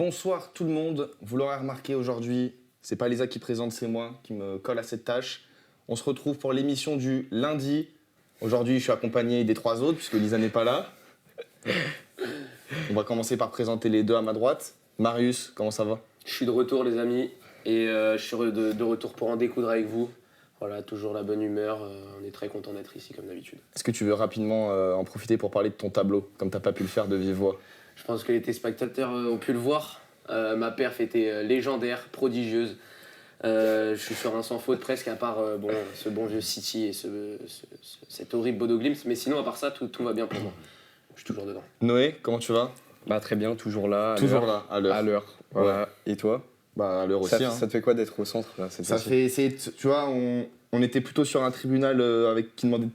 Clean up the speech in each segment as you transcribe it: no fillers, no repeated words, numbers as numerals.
Bonsoir tout le monde, vous l'aurez remarqué aujourd'hui, c'est pas Lisa qui présente, c'est moi qui me colle à cette tâche. On se retrouve pour l'émission du lundi. Aujourd'hui je suis accompagné des trois autres puisque Lisa n'est pas là. On va commencer par présenter les deux à ma droite. Marius, comment ça va? Je suis de retour les amis et je suis de retour pour en découdre avec vous. Voilà, toujours la bonne humeur, on est très content d'être ici comme d'habitude. Est-ce que tu veux rapidement en profiter pour parler de ton tableau, comme t'as pas pu le faire de vive voix? Je pense que les téléspectateurs ont pu le voir. Ma perf était légendaire, prodigieuse. Je suis sur un sans faute presque, à part ce bon vieux City et cet horrible Bodo Glimt. Mais sinon, à part ça, tout va bien pour moi. Je suis toujours dedans. Noé, comment tu vas? Bah très bien, toujours là. Toujours là, à l'heure. À l'heure. Voilà. Et toi? Bah à l'heure aussi. Ça te fait quoi d'être au centre là, cette Ça fois-ci? fait, tu vois, on était plutôt sur un tribunal qui demandait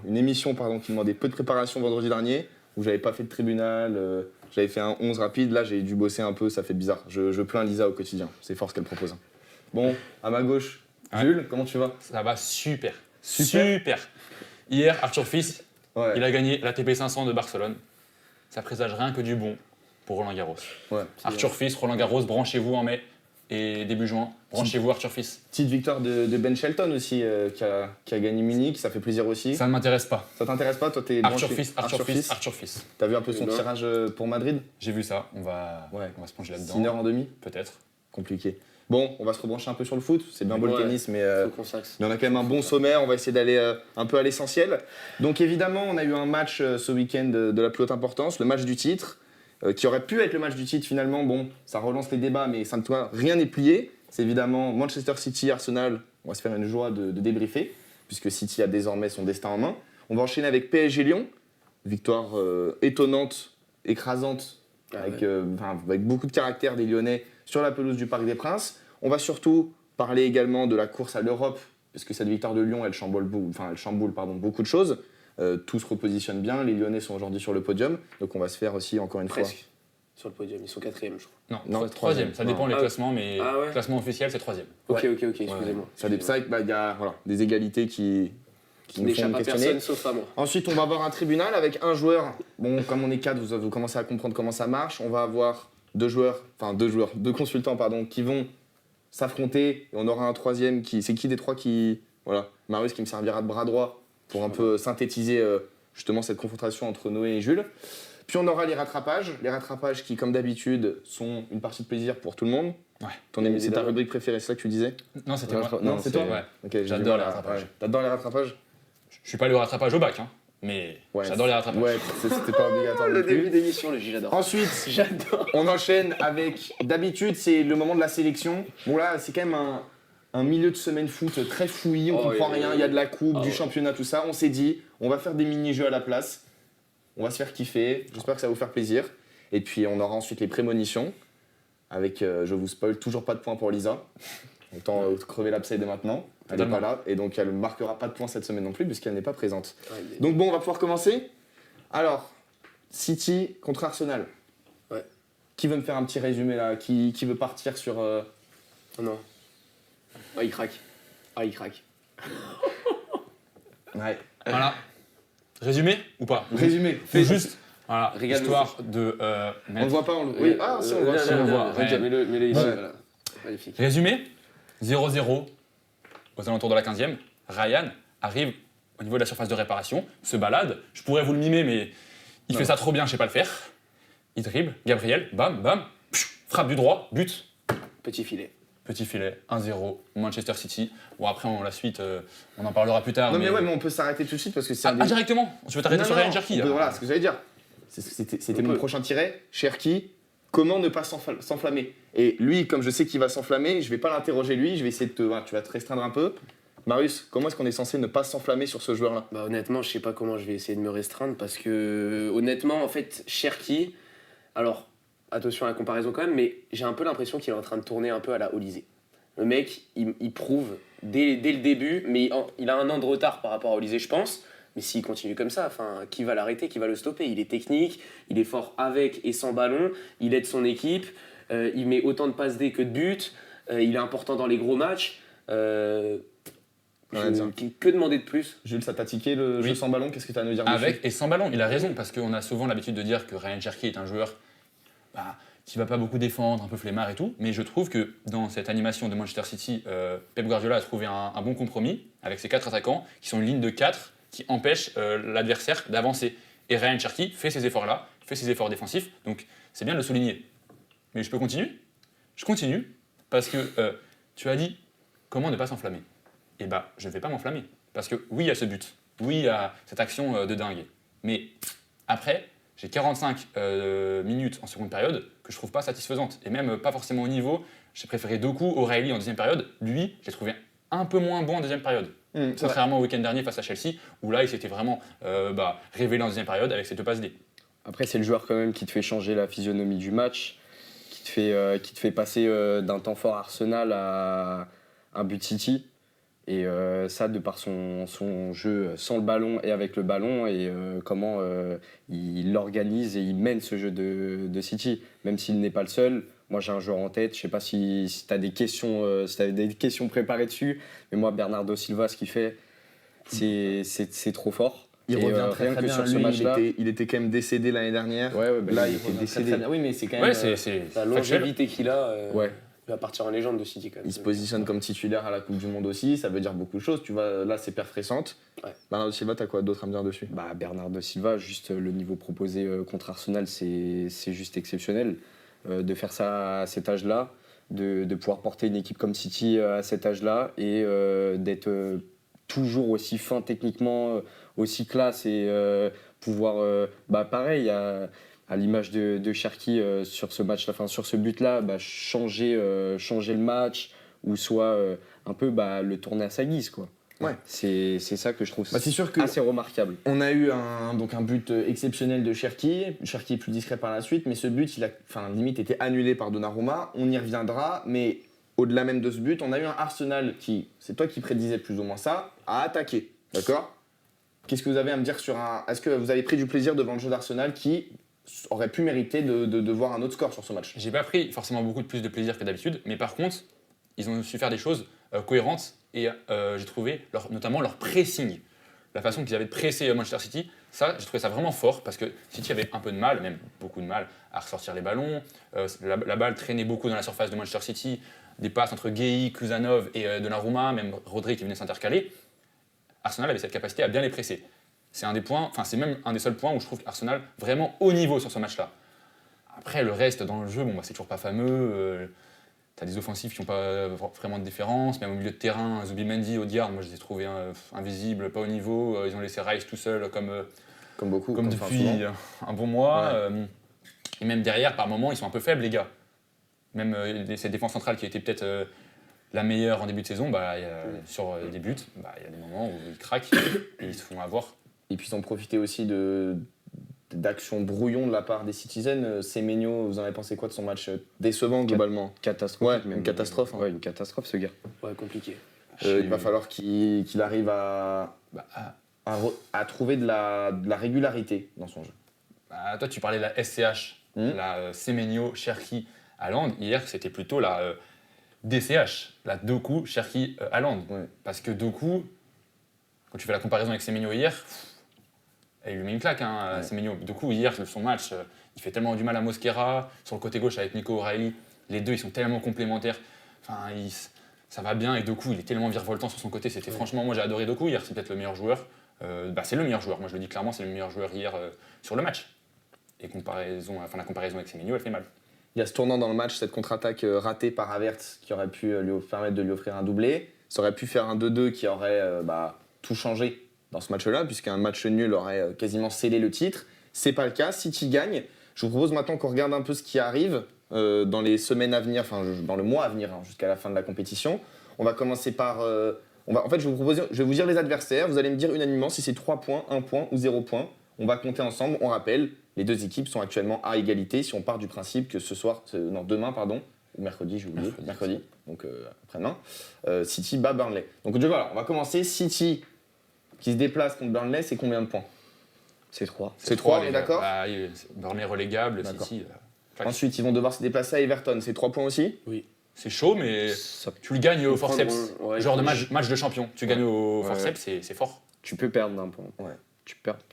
une émission qui demandait peu de préparation vendredi dernier, où j'avais pas fait de tribunal, j'avais fait un 11 rapide, là j'ai dû bosser un peu, ça fait bizarre. Je plains Lisa au quotidien, c'est fort ce qu'elle propose. Bon, à ma gauche, Jules, comment tu vas? Ça va super. Super. Super. Hier, Arthur Fils, Ouais. il a gagné la TP 500 de Barcelone. Ça présage rien que du bon pour Roland Garros. Ouais. Arthur Fils, Roland Garros, branchez-vous en mai et début juin. Branchez-vous Arthur Fils. Petite victoire de Ben Shelton aussi, qui a gagné Munich, ça fait plaisir aussi. Ça ne m'intéresse pas. Ça t'intéresse pas? Toi t'es Arthur branché- Fils, Arthur Fils, Arthur Fils. T'as vu un peu son Non. tirage pour Madrid? J'ai vu ça, on va se plonger là-dedans. 6 heures en demi? Peut-être. Compliqué. Bon, on va se rebrancher un peu sur le foot, c'est bien beau le Ouais. tennis, mais Faut qu'on s'axe. on a quand même un bon sommaire, on va essayer d'aller un peu à l'essentiel. Donc évidemment, on a eu un match ce week-end de la plus haute importance, le match du titre, qui aurait pu être le match du titre finalement. Bon, ça relance les débats, mais ça ne doit rien n'est plié. C'est évidemment Manchester City, Arsenal. On va se faire une joie de débriefer, puisque City a désormais son destin en main. On va enchaîner avec PSG Lyon, victoire étonnante, écrasante, avec beaucoup de caractère des Lyonnais sur la pelouse du Parc des Princes. On va surtout parler également de la course à l'Europe, parce que cette victoire de Lyon, elle chamboule beaucoup de choses. Tout se repositionne bien, les Lyonnais sont aujourd'hui sur le podium, donc on va se faire aussi encore une Presque. Sur le podium, ils sont 4e je crois. Non, Troisième. Ça dépend Non. les Ah, classements, mais ah ouais. classement officiel, c'est troisième. Ok, Ouais. excusez-moi. fois. C'est vrai qu'il y a des égalités qui nous font N'échappe à questionner. personne sauf à moi. Ensuite, on va avoir un tribunal avec un joueur. Bon, comme on est quatre, vous commencez à comprendre comment ça marche. On va avoir deux consultants, qui vont s'affronter. Et on aura un troisième c'est qui des trois qui. Voilà, Marius qui me servira de bras droit pour un peu synthétiser justement cette confrontation entre Noé et Jules. Puis on aura les rattrapages. Les rattrapages qui, comme d'habitude, sont une partie de plaisir pour tout le monde. Ouais. C'est ta Évidemment. rubrique préférée, c'est ça que tu disais? Non, c'était moi. Non, c'est toi? Ouais. Ok, j'ai J'adore du mal les à- rattrapages. ouais. T'adores les rattrapages? Je suis pas allé au rattrapage au bac, hein, mais Ouais, j'adore les rattrapages. Ouais, c'était pas obligatoire non Le plus. début d'émission, j'adore. Ensuite, J'adore. on enchaîne avec, d'habitude, c'est le moment de la sélection. Bon là, c'est quand même un milieu de semaine foot très fouillis, on comprend rien, il y a de la coupe, du championnat, tout ça. On s'est dit, on va faire des mini-jeux à la place, on va se faire kiffer, j'espère que ça va vous faire plaisir. Et puis on aura ensuite les prémonitions, avec, je vous spoil, toujours pas de points pour Lisa. Autant crever l'abcès dès maintenant, elle n'est pas là, et donc elle ne marquera pas de points cette semaine non plus, puisqu'elle n'est pas présente. Donc bon, on va pouvoir commencer. Alors, City contre Arsenal. Ouais. Qui veut me faire un petit résumé là? Qui veut partir sur... Oh non. Ah, il craque. Ouais. Voilà. Résumé ou pas? Résumé. Fais juste. Voilà, Régale-nous. histoire de On mettre. le voit pas, Oui. Ah, si, on le voit. si, on le voit. Ouais. Mets-le ici, Ouais. voilà. Magnifique. Résumé 0-0 aux alentours de la 15e. Ryan arrive au niveau de la surface de réparation, se balade. Je pourrais vous le mimer, mais il fait ça trop bien, je sais pas le faire. Il dribble, Gabriel, bam, bam, frappe du droit, but. Petit filet. Petit filet, 1-0, Manchester City. Bon, après, la suite, on en parlera plus tard. Non, mais on peut s'arrêter tout de suite parce que c'est Ah, directement. Tu veux t'arrêter sur Ryan Cherki? Voilà, ce que j'allais dire. C'était mon prochain tiret. Cherki, comment ne pas s'enflammer? Et lui, comme je sais qu'il va s'enflammer, je vais pas l'interroger lui, je vais essayer tu vas te restreindre un peu. Marius, comment est-ce qu'on est censé ne pas s'enflammer sur ce joueur-là? Bah honnêtement, je sais pas comment je vais essayer de me restreindre parce que honnêtement, en fait, Cherki, alors attention à la comparaison quand même, mais j'ai un peu l'impression qu'il est en train de tourner un peu à la Olysée. Le mec, il prouve dès le début, mais il a un an de retard par rapport à Olysée, je pense. Mais s'il continue comme ça, qui va l'arrêter, qui va le stopper? Il est technique, il est fort avec et sans ballon, il aide son équipe, il met autant de passes D que de buts, il est important dans les gros matchs. Que demander de plus? Jules, ça t'a tiqué le jeu sans ballon? Qu'est-ce que tu as à nous dire dessus? Avec et sans ballon, il a raison, parce qu'on a souvent l'habitude de dire que Ryan Cherki est un joueur qui va pas beaucoup défendre, un peu flemmard et tout, mais je trouve que dans cette animation de Manchester City, Pep Guardiola a trouvé un bon compromis avec ses 4 attaquants qui sont une ligne de 4 qui empêche l'adversaire d'avancer. Et Ryan Cherki fait ces efforts-là, fait ses efforts défensifs, donc c'est bien de le souligner. Mais je peux continuer ? Je continue, parce que tu as dit comment ne pas s'enflammer. Et bah, je ne vais pas m'enflammer. Parce que oui, il y a ce but, oui, il y a cette action de dingue. Mais après, j'ai 45 minutes en seconde période que je trouve pas satisfaisante. Et même pas forcément au niveau. J'ai préféré Doku, O'Reilly en deuxième période. Lui, j'ai trouvé un peu moins bon en deuxième période. Contrairement au week-end dernier face à Chelsea, où là, il s'était vraiment révélé en deuxième période avec ses 2 passes D. Après, c'est le joueur quand même qui te fait changer la physionomie du match, qui te fait passer d'un temps fort Arsenal à un but City. Et ça, de par son jeu sans le ballon et avec le ballon, et comment il organise et il mène ce jeu de City, même s'il n'est pas le seul. Moi, j'ai un joueur en tête, je ne sais pas si tu as des questions, si t'as des questions préparées dessus, mais moi, Bernardo Silva, ce qu'il fait, c'est trop fort. Il Et, revient très rien très que bien. sur ce Lui, match-là. il était quand même décédé l'année dernière. Ouais, bah, Là, il il était revient très, décédé. très bien. Oui, mais c'est quand Ouais, même. c'est La factuel. longévité qu'il a, Ouais. il va partir en légende de City quand même. Il se positionne comme titulaire à la Coupe du Monde aussi, ça veut dire beaucoup de choses. Tu vois, là, c'est perf récente. Ouais. Bernardo Silva, t'as quoi d'autre à me dire dessus ? Bah, Bernardo Silva, juste le niveau proposé contre Arsenal, c'est juste exceptionnel. De faire ça à cet âge-là, de pouvoir porter une équipe comme City à cet âge-là et d'être toujours aussi fin techniquement, aussi classe et pouvoir, pareil, à l'image de Cherki sur ce match-là, enfin, sur ce but-là, changer le match ou soit un peu le tourner à sa guise, quoi. Ouais. C'est ça que je trouve C'est sûr que assez remarquable. on a eu un but exceptionnel de Cherki. Cherki est plus discret par la suite, mais ce but, limite été annulé par Donnarumma. On y reviendra, mais au-delà même de ce but, on a eu un Arsenal qui, c'est toi qui prédisais plus ou moins ça, a attaqué. D'accord ? Qu'est-ce que vous avez à me dire sur un. Est-ce que vous avez pris du plaisir devant le jeu d'Arsenal qui aurait pu mériter de voir un autre score sur ce match ? J'ai pas pris forcément beaucoup de plus de plaisir que d'habitude, mais par contre, ils ont su faire des choses cohérentes et j'ai trouvé notamment leur pressing, la façon qu'ils avaient de presser Manchester City, ça, j'ai trouvé ça vraiment fort parce que City avait un peu de mal, même beaucoup de mal, à ressortir les ballons. La balle traînait beaucoup dans la surface de Manchester City, des passes entre Gueye, Kuzanov et Donnarumma, même Rodri qui venait s'intercaler. Arsenal avait cette capacité à bien les presser. C'est c'est même un des seuls points où je trouve qu'Arsenal vraiment haut niveau sur ce match-là. Après, le reste dans le jeu, c'est toujours pas fameux. T'as des offensifs qui n'ont pas vraiment de différence, même au milieu de terrain, Zubimendi, Odegaard, moi je les ai trouvés invisibles, pas au niveau. Ils ont laissé Rice tout seul comme beaucoup, depuis un bon mois. Ouais. Et même derrière, par moments, ils sont un peu faibles, les gars. Même cette défense centrale qui était peut-être la meilleure en début de saison, sur des buts, il y a des moments où ils craquent et ils se font avoir. Et puis ils ont profité aussi d'actions brouillons de la part des Citizens. Semenyo, vous en avez pensé quoi de son match décevant globalement ? Catastrophe. Ouais, une catastrophe. Ouais, une catastrophe, ce gars. Ouais, compliqué. Il va falloir qu'il arrive à trouver de la régularité dans son jeu. Toi, tu parlais de la SCH, la Semenyo, Cherki, Haaland. Hier, c'était plutôt la DCH, la Doku, Cherki, Haaland. Ouais. Parce que Doku, quand tu fais la comparaison avec Semenyo hier, il lui met une claque, Ouais. Semenyo. Doku, hier, son match, il fait tellement du mal à Mosquera. Sur le côté gauche avec Nico O'Reilly, les deux, ils sont tellement complémentaires. Enfin, ça va bien. Et Doku, il est tellement virevoltant sur son côté. Franchement, moi, j'ai adoré Doku hier. C'est peut-être le meilleur joueur. C'est le meilleur joueur. Moi, je le dis clairement, c'est le meilleur joueur hier sur le match. Et la comparaison avec Semenyo, elle fait mal. Il y a ce tournant dans le match, cette contre-attaque ratée par Havertz qui aurait pu permettre de lui offrir un doublé. Ça aurait pu faire un 2-2 qui aurait tout changé dans ce match-là, puisqu'un match nul aurait quasiment scellé le titre. C'est pas le cas. City gagne. Je vous propose maintenant qu'on regarde un peu ce qui arrive dans les semaines à venir, dans le mois à venir, jusqu'à la fin de la compétition. On va commencer par. Je vais vous dire les adversaires. Vous allez me dire unanimement si c'est 3 points, 1 point ou 0 point. On va compter ensemble. On rappelle, les deux équipes sont actuellement à égalité. Si on part du principe que demain, ou mercredi, j'ai oublié. Mercredi, donc après-demain, City bat Burnley. Donc voilà, on va commencer. City qui se déplace contre Burnley, c'est combien de points ? C'est 3. C'est 3, on est les gars. d'accord ? Burnley relégable, D'accord. City. Ensuite, ils vont devoir se déplacer à Everton. C'est 3 points aussi ? C'est chaud, mais Ça, tu le gagnes au forceps. Ouais, Genre de match de champion. Tu gagnes au forceps, c'est fort. tu peux perdre d'un point.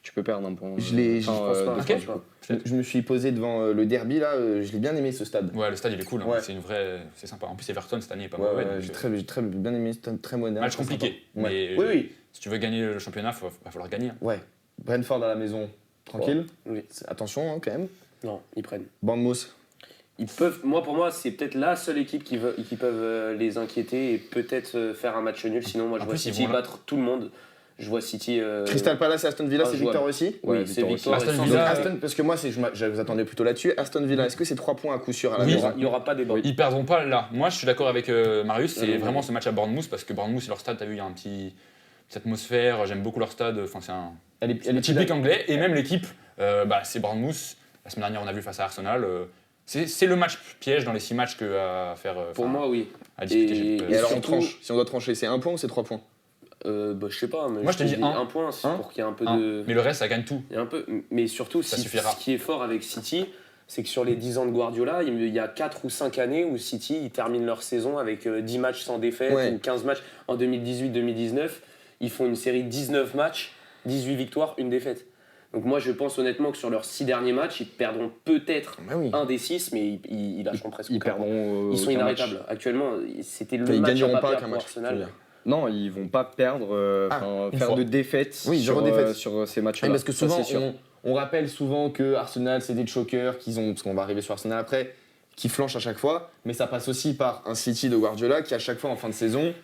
tu peux perdre un point. Je pense pas, ok. je pense pas. Je me suis posé devant le derby là, je l'ai bien aimé ce stade. Ouais, le stade il est cool, hein. Ouais. C'est sympa. En plus, Everton cette année est pas Ouais, mauvais. ouais, donc, j'ai très bien aimé ce stade, très moderne. match très compliqué. sympa. Ouais. Mais Oui. si tu veux gagner le championnat, va falloir gagner, hein. Ouais. Brentford à la maison, tranquille. Oui. Attention hein, quand même. Non, ils prennent. Bournemouth. Ils peuvent, pour moi, c'est peut-être la seule équipe qui peuvent les inquiéter et peut-être faire un match nul. Sinon, moi, je En vois plus, ils City vont là. battre tout le monde. Je vois City. Crystal Palace et Aston Villa, c'est jouable. victoire aussi. Ouais, Oui, c'est victoire victoire. aussi. et Aston sans Donc, Villa, doute. parce que moi, je vous attendais plutôt là-dessus. Aston Villa, est-ce que c'est 3 points à coup sûr à la Oui. maison Il n'y aura pas débat. Ils perdront pas là. Moi, je suis d'accord avec Marius. C'est Oui. vraiment ce match à Bournemouth parce que Bournemouth, leur stade, t'as vu, il y a petite atmosphère. J'aime beaucoup leur stade. Enfin, c'est un Elle est typique anglais. Et même l'équipe, c'est Bournemouth. La semaine dernière, on a vu face à Arsenal. C'est le match piège dans les 6 matchs à faire. Pour moi, oui. à discuter. Et Et alors, on surtout- tranche. Si on doit trancher, c'est 1 point ou c'est 3 points Je sais pas. Mais Moi, je te dis un. un point c'est Un. pour qu'il y ait un peu Hein. de. Mais le reste, ça gagne tout. Il y a un peu, mais surtout, Ça ce suffira. qui est fort avec City, c'est que sur les 10 ans de Guardiola, il y a 4 ou 5 années où City ils terminent leur saison avec 10 matchs sans défaite Ouais. ou 15 matchs. En 2018-2019, ils font une série de 19 matchs, 18 victoires, une défaite. Donc moi, je pense honnêtement que sur leurs 6 derniers matchs, ils perdront peut-être Bah oui. un des 6, mais ils lâcheront presque Ils aucun. perdront. Ils sont aucun match. inarrêtables. Actuellement, c'était le Ils match à gagneront pas pas perdre qu'un pour match. Arsenal. tu veux dire. Non, ils vont pas perdre, une faire fois. de défaites Oui, sur, zéro défaite. sur ces matchs-là. Oui, parce que Ça, souvent, c'est sûr. on rappelle souvent que Arsenal, c'est des chokers qu'ils ont, parce qu'on va arriver sur Arsenal après, qui flanchent à chaque fois, mais ça passe aussi par un City de Guardiola qui, à chaque fois en fin de saison,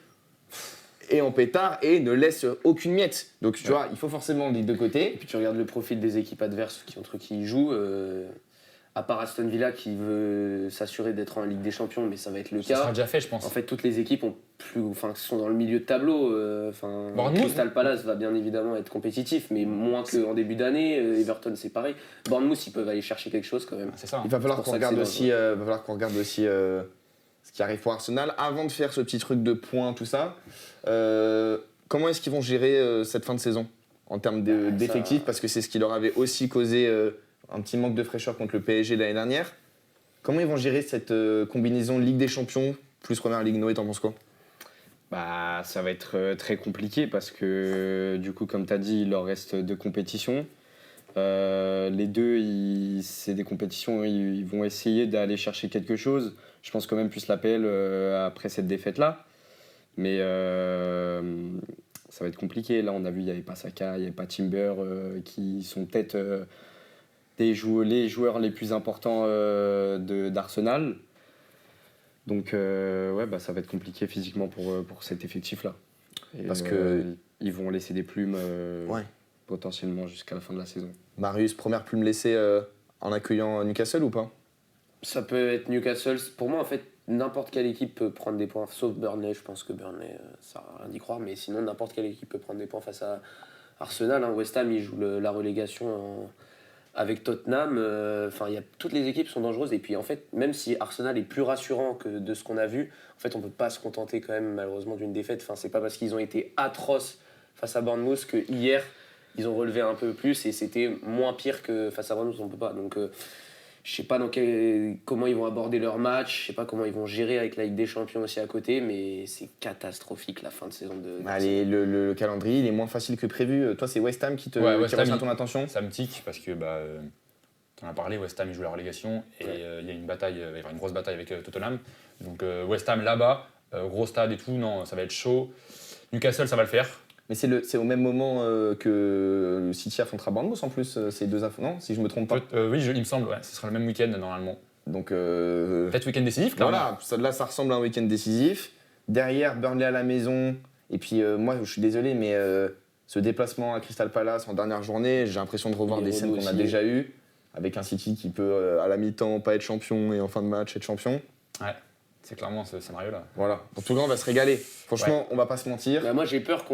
est en pétard et ne laisse aucune miette. Donc, tu vois, il faut forcément les deux côtés. Et puis tu regardes le profil des équipes adverses contre qui ils jouent. À part Aston Villa qui veut s'assurer d'être en Ligue des Champions, mais ça va être le Ça sera cas. déjà fait, je pense. En fait, toutes les équipes sont dans le milieu de tableau. Bournemouth. Crystal Palace va bien évidemment être compétitif, mais moins qu'en début d'année. Everton, c'est pareil. Bournemouth, ils peuvent aller chercher quelque chose quand même. C'est ça. Il va falloir pour qu'on ça que regarde c'est aussi, va falloir qu'on regarde aussi ce qui arrive pour Arsenal. Avant de faire ce petit truc de points, tout ça, comment est-ce qu'ils vont gérer cette fin de saison en termes d'effectifs? Parce que c'est ce qui leur avait aussi causé un petit manque de fraîcheur contre le PSG l'année dernière. Comment ils vont gérer cette combinaison Ligue des Champions plus Première Ligue? Noé, t'en penses quoi? Bah, ça va être très compliqué parce que, du coup, comme tu as dit, il leur reste 2 compétitions. Les deux, c'est des compétitions, ils vont essayer d'aller chercher quelque chose. Je pense quand même plus l'APL après cette défaite-là. Mais ça va être compliqué. Là, on a vu, il n'y avait pas Saka, il n'y avait pas Timber, qui sont peut-être les joueurs les plus importants d'Arsenal. Donc, ça va être compliqué physiquement pour cet effectif-là. Et, Parce que- ils vont laisser des plumes Ouais. potentiellement jusqu'à la fin de la saison. Marius, première plume laissée en accueillant Newcastle ou pas? Ça peut être Newcastle. Pour moi, en fait, n'importe quelle équipe peut prendre des points, sauf Burnley. Je pense que Burnley, ça n'a rien d'y croire, mais sinon, n'importe quelle équipe peut prendre des points face à Arsenal. West Ham, il joue la relégation avec Tottenham. Toutes les équipes sont dangereuses. Et puis, en fait, même si Arsenal est plus rassurant que de ce qu'on a vu, en fait, on ne peut pas se contenter quand même, malheureusement, d'une défaite. C'est pas parce qu'ils ont été atroces face à Bournemouth que hier, ils ont relevé un peu plus et c'était moins pire que face à Bournemouth. On peut pas. Donc, je sais pas comment ils vont aborder leur match, je sais pas comment ils vont gérer avec la Ligue des Champions aussi à côté, mais c'est catastrophique la fin de saison de Allez, le calendrier, il est moins facile que prévu. Toi, c'est West Ham qui Ouais, West Ham, retient il- ton attention? Ça me tique parce que, t'en as parlé, West Ham il joue la relégation et il y a une bataille, il va y avoir une grosse bataille avec Tottenham. Donc West Ham là-bas, gros stade et tout, non, ça va être chaud. Newcastle, ça va le faire. Mais c'est au même moment que le City affrontera Bournemouth en plus, ces deux non? Si je me trompe pas. Oui, il me semble, ouais, ce sera le même week-end normalement. Donc Peut-être week-end décisif, clairement. voilà, là ça ressemble à un week-end décisif. Derrière, Burnley à la maison. Et puis moi, je suis désolé, mais ce déplacement à Crystal Palace en dernière journée, j'ai l'impression de revoir Il est des scènes relou qu'on a aussi. déjà eues, avec un City qui peut à la mi-temps pas être champion et en fin de match être champion. Ouais, c'est clairement ce scénario-là. Voilà. En tout cas, on va se régaler. Franchement, on va pas se mentir. Bah, moi j'ai peur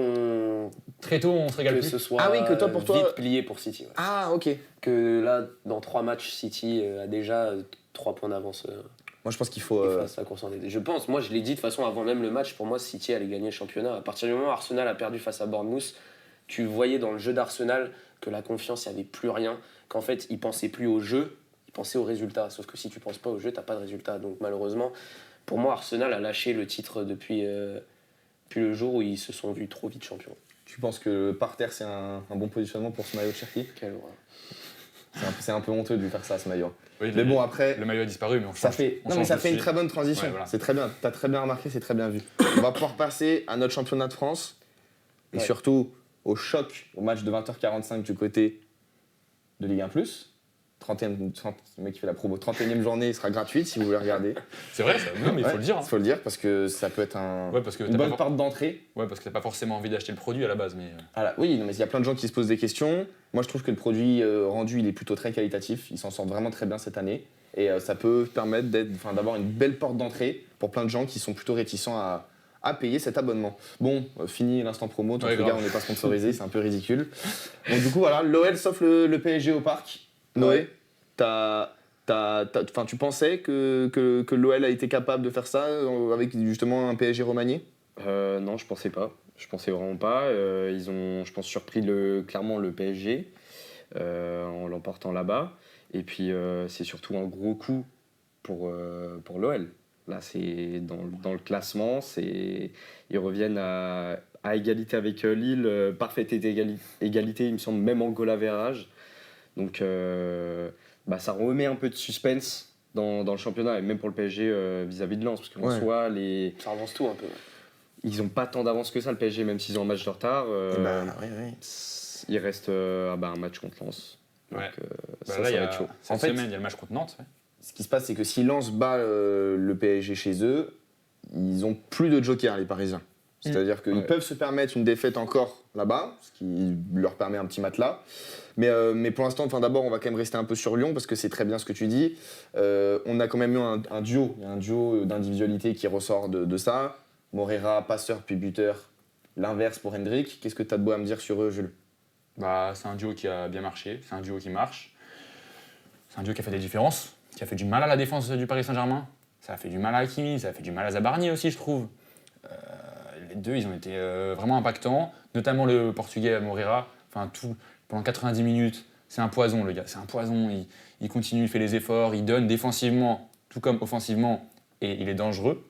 Très tôt, on se régale que plus. ce soit Ah oui, que toi, pour toi- vite plié pour City. Ouais. Ah, ok. Que là, dans 3 matchs, City a déjà 3 points d'avance Moi, je pense qu'il faut. face à la course en tête. Je pense, moi je l'ai dit de toute façon avant même le match, pour moi City allait gagner le championnat. À partir du moment où Arsenal a perdu face à Bournemouth, tu voyais dans le jeu d'Arsenal que la confiance, il n'y avait plus rien, qu'en fait ils pensaient plus au jeu, ils pensaient au résultat. Sauf que si tu penses pas au jeu, t'as pas de résultat. Donc malheureusement, pour moi Arsenal a lâché le titre depuis le jour où ils se sont vus trop vite champions. Tu penses que par terre, c'est un bon positionnement pour ce maillot de Cherki? Quelle horreur. C'est un peu honteux de lui faire ça, ce maillot. Oui, Mais bon, après, le maillot a disparu, mais on ça change. fait, on non, mais change ça de fait une suite. très bonne transition. Ouais, voilà. C'est très bien. T'as très bien remarqué, c'est très bien vu. On va pouvoir passer à notre championnat de France et Ouais. surtout au choc, au match de 20h45 du côté de Ligue 1+. 30e, le mec qui fait la promo, 31e journée sera gratuite si vous voulez regarder. C'est vrai, ça. Non, mais il faut Ouais, le dire. Hein. faut le dire parce que ça peut être Ouais, parce que une t'as bonne pas, porte d'entrée. t'as pas forcément envie d'acheter le produit à la base, mais. Oui, non, mais il y a plein de gens qui se posent des questions. Moi, je trouve que le produit rendu, il est plutôt très qualitatif. Il s'en sort vraiment très bien cette année. Et ça peut permettre d'avoir une belle porte d'entrée pour plein de gens qui sont plutôt réticents à payer cet abonnement. Bon, fini l'instant promo. Toi, Ouais, les gars, grave. on n'est pas sponsorisé, c'est un peu ridicule. Donc, du coup, voilà, l'OL sauf le PSG au parc. Noé, tu pensais que l'OL a été capable de faire ça avec justement un PSG remanié? Non, je pensais pas. Je pensais vraiment pas. Ils ont, je pense, surpris clairement le PSG en l'emportant là-bas. Et puis, c'est surtout un gros coup pour l'OL. Là, c'est dans le classement. Ils reviennent à égalité avec Lille. Parfaite égalité, il me semble, même en goal average. Donc, ça remet un peu de suspense dans le championnat et même pour le PSG vis-à-vis de Lens. Parce qu'en Ouais. soi, Ça avance tout un peu. ils n'ont pas tant d'avance que ça, le PSG, même s'ils ont un match de retard. Oui. Il reste un match contre Lens. Donc, Ouais. ça là, va être chaud. Cette En fait- semaine, il y a le match contre Nantes. Ouais. Ce qui se passe, c'est que si Lens bat le PSG chez eux, ils ont plus de joker, les Parisiens. C'est-à-dire qu'ils Ouais. peuvent se permettre une défaite encore là-bas, ce qui leur permet un petit matelas. Mais pour l'instant, d'abord, on va quand même rester un peu sur Lyon, parce que c'est très bien ce que tu dis. On a quand même eu un duo, il y a un duo d'individualité qui ressort de ça. Moreira, passeur puis buteur. L'inverse pour Hendrick. Qu'est-ce que tu as de beau à me dire sur eux, Jules? C'est un duo qui a bien marché, c'est un duo qui marche. C'est un duo qui a fait des différences, qui a fait du mal à la défense du Paris Saint-Germain. Ça a fait du mal à Hakimi, ça a fait du mal à Zabarni aussi, je trouve. Les deux, ils ont été vraiment impactants, notamment le Portugais Moreira. Pendant 90 minutes, c'est un poison, le gars. C'est un poison. Il continue, il fait les efforts, il donne défensivement, tout comme offensivement, et il est dangereux.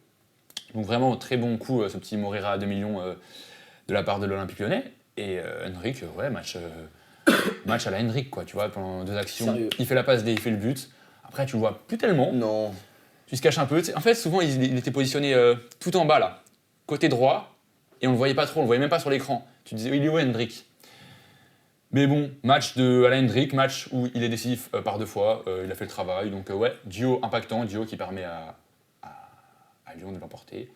Donc vraiment, très bon coup, ce petit Moreira à 2 millions de la part de l'Olympique Lyonnais. Et Henrik, match à la Henrik, quoi, tu vois, pendant 2 actions. Sérieux. Il fait la passe D, il fait le but. Après, tu le vois plus tellement. Non. Tu se caches un peu. En fait, souvent, il était positionné tout en bas, là, côté droit, et on le voyait pas trop, on le voyait même pas sur l'écran. Tu disais, il est où Hendrick? Mais bon, match de Alain Hendrick, match où il est décisif par 2 fois, il a fait le travail. Donc, duo impactant, duo qui permet à Lyon de l'emporter.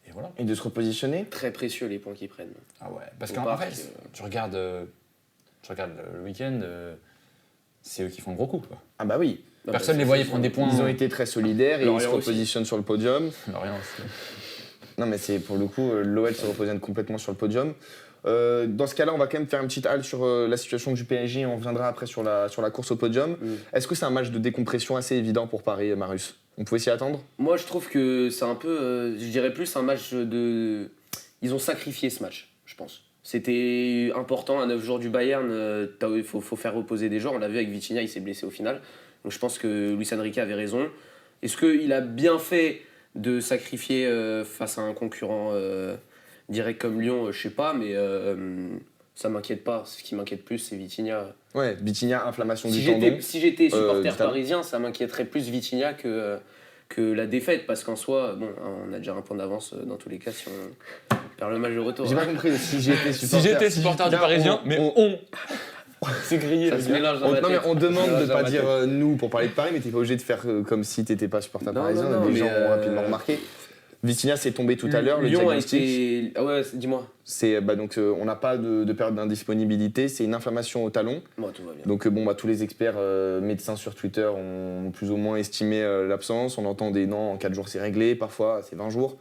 Et voilà. Et de se repositionner? Très précieux les points qu'ils prennent. Ah ouais, parce Au qu'en parc, fait, tu regardes le week-end, c'est eux qui font le gros coup, quoi. Ah bah oui. Personne ne les voyait prendre des points. Ils ont été très solidaires et ils se Lorient aussi. repositionnent sur le podium. Lorient aussi. Non, mais c'est pour le coup, l'OL se repositionne complètement sur le podium. Dans ce cas-là, on va quand même faire une petite halte sur la situation du PSG et on reviendra après sur la course au podium. Est-ce que c'est un match de décompression assez évident pour Paris, Marius? On pouvait s'y attendre? Moi, je trouve que c'est un peu, je dirais plus un match de. Ils ont sacrifié ce match, je pense. C'était important à 9 jours du Bayern, il faut faire reposer des joueurs. On l'a vu avec Vitinha, il s'est blessé au final. Donc je pense que Luis Enrique avait raison. Est-ce qu'il a bien fait de sacrifier face à un concurrent direct comme Lyon? Je sais pas, mais ça m'inquiète pas. Ce qui m'inquiète plus, c'est Vitinha. Ouais, Vitinha, inflammation Si du tendon. j'étais supporter du talon. parisien, ça m'inquiéterait plus Vitinha que la défaite, parce qu'en soi, bon, on a déjà un point d'avance dans tous les cas si on perd le match de retour. J'ai pas compris si j'étais Si supporter. j'étais supporter du Parisien, c'est grillé. Ça le se gars. mélange dans ma Non, mais tête. on demande Ça se de mélange dans pas ma dire tête. nous pour parler de Paris, mais t'es pas obligé de faire comme si t'étais pas supporter Non, parisien. non, Les mais gens ont rapidement remarqué. Vitinha s'est tombé tout à l'heure, le Lyon a diagnostic. été. Ah ouais, dis-moi. C'est on n'a pas de période d'indisponibilité, c'est une inflammation au talon. Bon, tout va bien. Donc tous les experts médecins sur Twitter ont plus ou moins estimé l'absence. On entend des non, en 4 jours c'est réglé, parfois c'est 20 jours.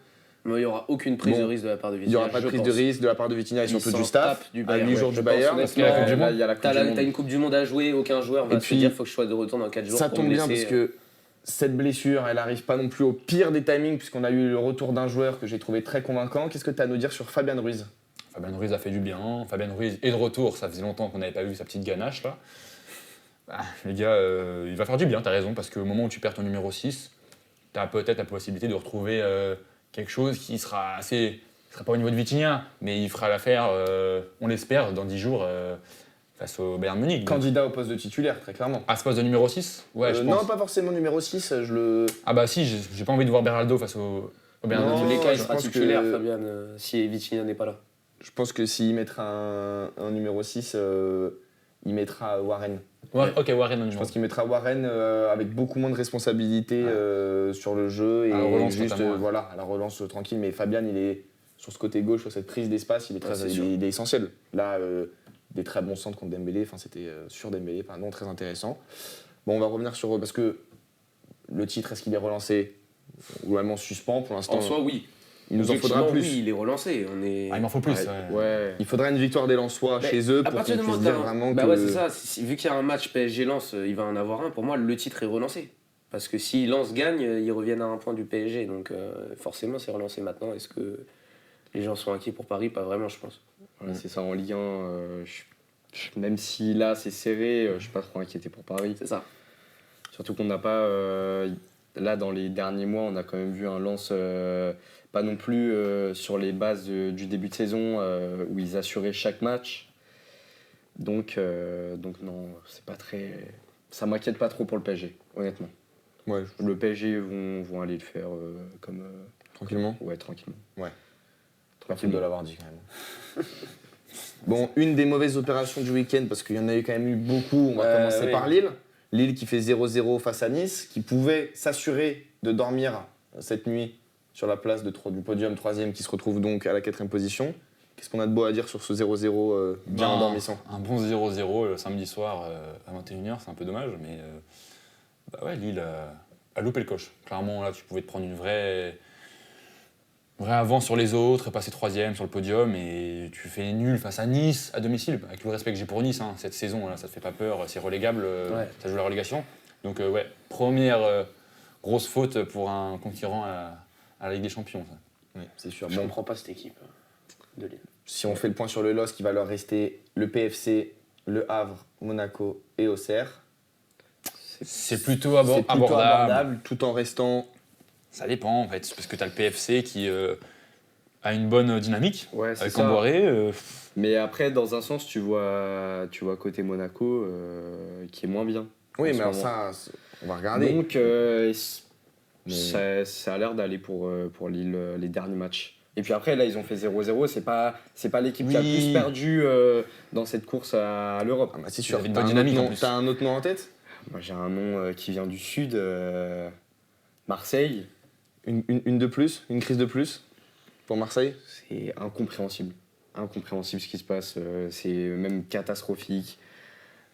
Mais il n'y aura aucune prise Bon, de risque de la part de Il Vitinha. n'y aura pas de je prise pense. de risque de la part de Vitinha et Ils surtout s'en du staff. tapent du À Bayern, 8 jours ouais, du je Bayern. pense, qu'il y a la Coupe du Là, Monde. il y a la Coupe du T'as Monde. une Coupe du Monde à jouer, aucun joueur va Et se puis, dire faut que je sois de retour dans 4 jours. Ça pour tombe me bien blesser. parce que cette blessure, elle arrive pas non plus au pire des timings puisqu'on a eu le retour d'un joueur que j'ai trouvé très convaincant. Qu'est-ce que tu as à nous dire sur Fabian Ruiz? Fabien Ruiz a fait du bien. Fabien Ruiz est de retour. Ça faisait longtemps qu'on n'avait pas vu sa petite ganache là. Les gars, il va faire du bien, t'as raison, parce qu'au moment où tu perds ton numéro 6, t'as peut-être la possibilité de retrouver quelque chose qui sera assez sera pas au niveau de Vitinha, mais il fera l'affaire, on l'espère, dans 10 jours face au Bayern Munich. Donc, Candidat au poste de titulaire, très clairement. à ce poste de numéro 6, ouais, je pense. Non, pas forcément numéro 6, je le... Ah bah si, j'ai pas envie de voir Beraldo face au Bayern Non, Dans tous Munich. les cas, il je sera pense titulaire, que- Fabian, si Vitinha n'est pas là. Je pense que s'il mettra un numéro 6, il mettra Warren. Ouais, ok, Warren en Je numéro. pense qu'il mettra Warren avec beaucoup moins de responsabilités sur le jeu et À la relance, juste notamment, ouais. voilà, à la relance tranquille. Mais Fabian, il est sur ce côté gauche, sur cette prise d'espace, il est, Ouais, c'est sûr. il est essentiel. Là, des très bons centres contre Dembélé, enfin c'était sur Dembélé, pardon, très intéressant. Bon, on va revenir sur parce que le titre, est-ce qu'il est relancé? Globalement suspens pour l'instant. En soi, oui. Il nous en faudra Objectivement, plus. Oui, il est relancé. On est... Ah, il m'en faut plus. Ouais. Ouais. Ouais. Il faudra une victoire des Lensois Mais chez eux à pour partir qu'on du puisse moment où dire t'as un- vraiment bah que... ouais, c'est ça. Vu qu'il y a un match PSG-Lens, il va en avoir un. Pour moi, le titre est relancé. Parce que si Lens gagne, ils reviennent à un point du PSG. Donc forcément, c'est relancé maintenant. Est-ce que les gens sont inquiets pour Paris? Pas vraiment, je pense. Voilà, c'est ça en Ligue 1. Même si là c'est serré, je suis pas trop inquiété pour Paris. C'est ça. Surtout qu'on n'a pas. Là, dans les derniers mois, on a quand même vu un Lens pas non plus sur les bases du début de saison où ils assuraient chaque match. Donc non, c'est pas très. Ça m'inquiète pas trop pour le PSG, honnêtement. Ouais, Le PSG vont aller le faire comme. tranquillement. Ouais, tranquillement. Merci de l'avoir dit quand même. Bon, une des mauvaises opérations du week-end, parce qu'il y en a eu quand même eu beaucoup, on va commencer oui. par Lille. Lille qui fait 0-0 face à Nice, qui pouvait s'assurer de dormir cette nuit sur la place du podium 3e, qui se retrouve donc à la 4e position. Qu'est-ce qu'on a de beau à dire sur ce 0-0 bien Ben, endormissant? Un bon 0-0 le samedi soir à 21h, c'est un peu dommage, mais bah ouais, Lille a loupé le coche. Clairement, là, tu pouvais te prendre une vraie avance sur les autres, et passer 3e sur le podium, et tu fais nul face à Nice à domicile. Avec le respect que j'ai pour Nice, hein, cette saison, là, ça te fait pas peur, c'est relégable, Ouais. ça joue la relégation. Donc ouais, première grosse faute pour un concurrent à la Ligue des Champions. Ça. Oui, c'est sûr. Je Bon, comprends pas cette équipe de Lille. si on fait le point sur le LOSC, il va leur rester le PFC, le Havre, Monaco et Auxerre. C'est plutôt C'est plutôt abordable. abordable, tout en restant... Ça dépend en fait, parce que tu as le PFC qui a une bonne dynamique Ouais, c'est avec ça. Camboiré. Mais après, dans un sens, tu vois côté Monaco qui est moins bien. Oui, en mais ce alors moment. ça, on va regarder. Donc, Mais- ça a l'air d'aller pour Lille les derniers matchs. Et puis après, là, ils ont fait 0-0. C'est pas l'équipe qui a Oui. plus perdu dans cette course à l'Europe. Ah bah c'est sûr. avait une T'as bonne un autre dynamique, en nom- plus. T'as un autre nom en tête? Moi, j'ai un nom qui vient du sud, Marseille. Une de plus? Une crise de plus pour Marseille? C'est incompréhensible. Incompréhensible ce qui se passe. C'est même catastrophique.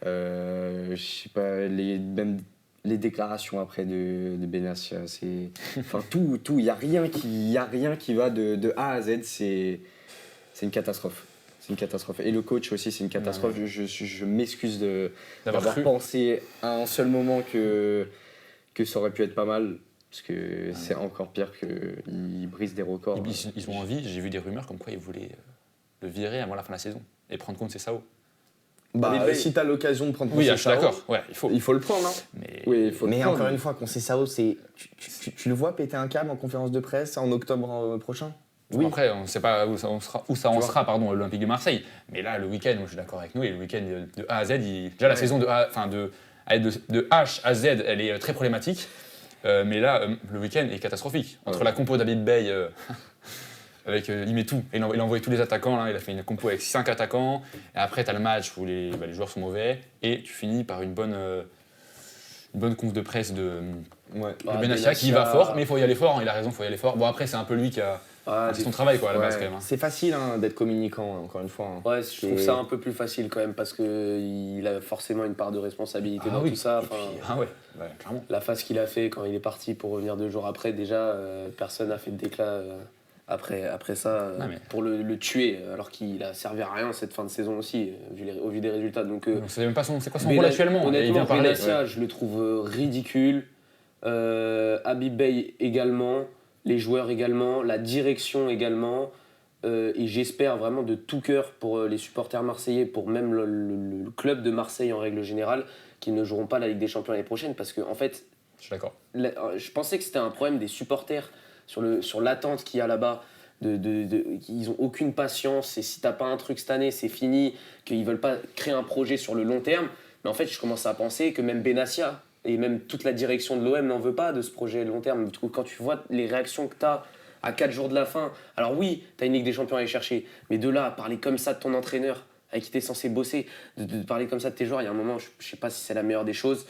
Je sais pas, même les déclarations après de Benassia, c'est. Enfin, tout. Il n'y a rien qui va de A à Z. C'est une catastrophe. C'est une catastrophe. Et le coach aussi, c'est une catastrophe. Je m'excuse d'avoir cru. pensé à un seul moment que ça aurait pu être pas mal. Parce que c'est encore pire qu'ils brisent des records. Ils ont envie, j'ai vu des rumeurs comme quoi ils voulaient le virer avant la fin de la saison et prendre compte de ses SAO. Bah, Mais- si t'as l'occasion de prendre Oui, je Conceição, suis d'accord, ouais, il faut. il faut le prendre. Hein. Mais Oui, il faut le Mais prendre. encore une fois, Conceição, c'est... Tu le vois péter un câble en conférence de presse en octobre prochain? Oui. Après, on ne sait pas où ça en sera, vois. pardon, l'Olympique de Marseille. Mais là, le week-end, moi, je suis d'accord avec nous, et le week-end de A à Z, déjà la saison de H à Z, elle est très problématique. Mais là, le week-end est catastrophique. Entre Ouais. la compo d'Habib Bey, il met tout. Il a envoyé tous les attaquants, là. Il a fait une compo avec 5 attaquants. Et après, tu as le match où les joueurs sont mauvais. Et tu finis par une bonne conf de presse de Ouais. Benassia qui va fort. Mais il faut y aller fort, hein, il a raison, il faut y aller fort. Bon, après, c'est un peu lui qui a fait son travail quoi, à la base, ouais. quand même. Hein. C'est facile hein, d'être communicant, encore une fois. Hein. Ouais, je trouve ça un peu plus facile quand même parce qu'il a forcément une part de responsabilité Ah dans oui. tout ça. Et Enfin, puis, ah ouais, clairement. la phase qu'il a fait quand il est parti pour revenir 2 jours après, déjà, personne n'a fait de déclat après ça Non, mais- pour le tuer, alors qu'il a servi à rien cette fin de saison aussi, au vu des résultats. Donc, On sait même pas c'est quoi son Bena- rôle actuellement. Il Honnêtement, vient parler. Benassia, je le trouve ridicule. Habib Bey également, les joueurs également, la direction également. Et j'espère vraiment de tout cœur pour les supporters marseillais, pour même le club de Marseille en règle générale, qu'ils ne joueront pas la Ligue des Champions l'année prochaine. Parce que, en fait, Je suis d'accord. je pensais que c'était un problème des supporters sur l'attente qu'il y a là-bas. ils ont aucune patience, et si t'as pas un truc cette année, c'est fini, qu'ils veulent pas créer un projet sur le long terme. Mais en fait, je commence à penser que même Benassia et même toute la direction de l'OM n'en veut pas de ce projet long terme. Quand tu vois les réactions que t'as à 4 jours de la fin, alors oui, t'as une Ligue des Champions à aller chercher, mais de là à parler comme ça de ton entraîneur, avec qui t'es censé bosser, de parler comme ça de tes joueurs, il y a un moment, je sais pas si c'est la meilleure des choses.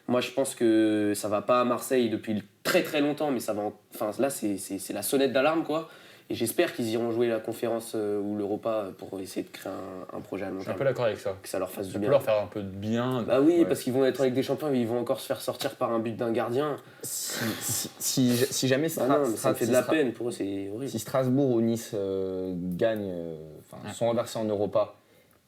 Moi, je pense que ça va pas à Marseille depuis très très longtemps, mais ça va. Enfin, là, c'est la sonnette d'alarme, quoi. Et j'espère qu'ils iront jouer la conférence ou l'Europa pour essayer de créer un projet à long Je suis un terme. peu d'accord avec ça. Que ça leur fasse Ça du peut bien. leur faire un peu de bien. Bah oui, Ouais. parce qu'ils vont être avec des champions et ils vont encore se faire sortir par un but d'un gardien. Si jamais Ah non, mais ça me fait de la peine pour eux, c'est horrible. Si Strasbourg ou Nice gagnent, sont renversés en Europa,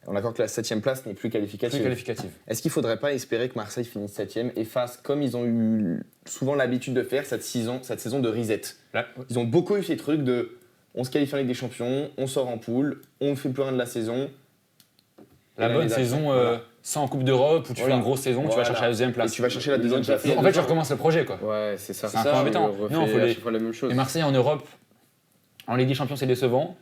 on accorde que la 7ème place n'est plus qualificative. Très qualificatif. Est-ce qu'il ne faudrait pas espérer que Marseille finisse 7ème et fasse comme ils ont eu souvent l'habitude de faire cette saison de reset? Là, Ils ont beaucoup eu ces trucs de on se qualifie avec des champions, on sort en poule, on ne fait plus rien de la saison. la Et bonne l'année d'après, saison voilà. sans Coupe d'Europe où tu Voilà. fais une grosse saison, tu vas Voilà. chercher la deuxième Et place. tu vas chercher la deuxième Ils ont déjà place. fait En fait, tu recommences le projet, quoi. Ouais, c'est ça. C'est un peu embêtant. Non, faut à les- chaque fois la même chose. Et Marseille en Europe, en Ligue des Champions, c'est décevant.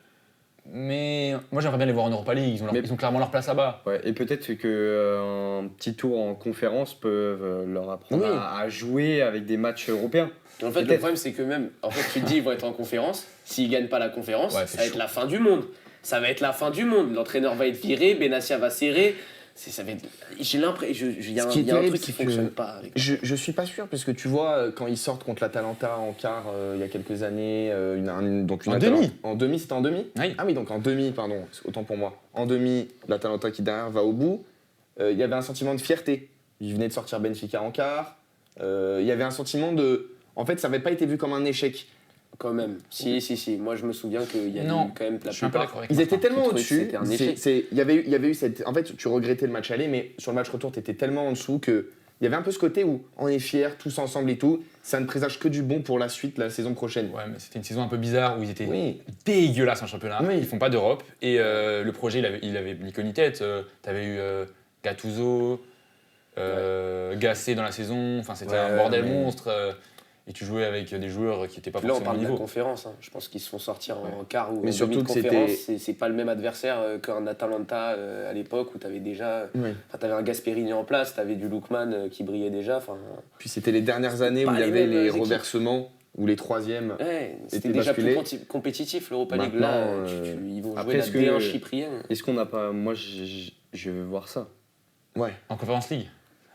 Mais moi, j'aimerais bien les voir en Europa League. Ils ont clairement leur place là-bas. Ouais, et peut-être qu'un petit tour en conférence peuvent leur apprendre Oui. à jouer avec des matchs européens. En fait, le Peut-être. problème, c'est que même, en fait, tu te dis, ils vont être en conférence. S'ils gagnent pas la conférence, Ouais, ça c'est va chaud. être la fin du monde. Ça va être la fin du monde. L'entraîneur va être viré, Benassia va serrer. Ça va être... J'ai l'impression, il y a Ce qui est un terrible, truc qui c'est que fonctionne pas. Avec... Je suis pas sûr, parce que tu vois, quand ils sortent contre l'Atalanta en quart il y a quelques années, donc une En Atalanta- demi. En demi, c'était en demi Oui. Ah oui, donc en demi, pardon, autant pour moi. En demi, l'Atalanta qui derrière va au bout. Il y avait un sentiment de fierté. Ils venaient de sortir Benfica en quart. Il y avait un sentiment de... En fait, ça n'avait pas été vu comme un échec. Quand même. Si. Moi, je me souviens qu'il y a Non, eu quand même la je suis un peu plupart. d'accord avec Ils Martin. étaient tellement tu trouvais que au-dessus. c'était un échec. Il y avait eu cette... En fait, tu regrettais le match aller, mais sur le match retour, tu étais tellement en dessous que... Il y avait un peu ce côté où on est fiers, tous ensemble et tout. Ça ne présage que du bon pour la suite, la saison prochaine. Ouais, mais c'était une saison un peu bizarre où ils étaient Oui. dégueulasses en championnat. Oui. Ils font pas d'Europe. Et le projet, il avait ni queue ni tête. T'avais eu Gattuso, Gasset dans la saison. Enfin, c'était Ouais, un bordel mais- monstre. Et tu jouais avec des joueurs qui n'étaient pas Là, on forcément au parle de la niveau. conférence. Hein. Je pense qu'ils se font sortir en quart ou Mais en surtout demi de que conférence. c'était- C'est pas le même adversaire qu'un Atalanta à l'époque où tu avais déjà. Oui. Enfin, t'avais un Gasperini en place, t'avais du Lookman qui brillait déjà. Enfin, Puis c'était les dernières années où Pas il y les avait mêmes les équipes. reversements, ou les troisièmes. ouais, c'était était déjà basculé. plus compétitif l'Europa League. Maintenant, Là, ils vont après, jouer la est-ce que- D1 chyprien. Est-ce qu'on n'a pas. Moi, je veux voir ça. Ouais. En Conference League.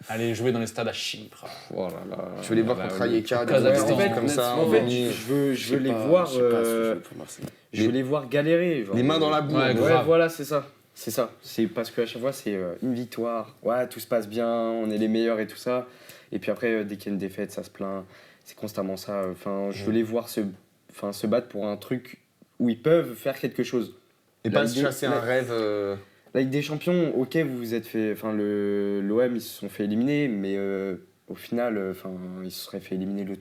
Aller jouer dans les stades à Chypre. Oh là là. Je veux les voir Ah bah contre oui. Rijeka, des Kazakhstan. trucs comme ça. En en fait, demi. Je veux les voir. Je sais pas ce que je veux pour Marseille. Je veux les voir galérer. Genre, Les mains dans la boue. Ouais, en gros. grave. Ouais, voilà, c'est ça. C'est ça. C'est parce qu'à chaque fois, c'est une victoire. Ouais, tout se passe bien, on est les meilleurs et tout ça. Et puis après, dès qu'il y a une défaite, ça se plaint. C'est constamment ça. Enfin, je veux les voir se battre pour un truc où ils peuvent faire quelque chose. Et pas La se Ligue- chasser un rêve. La Ligue des Champions, ok, vous vous êtes fait. Enfin, l'OM, ils se sont fait éliminer, mais au final, enfin, ils se seraient fait éliminer le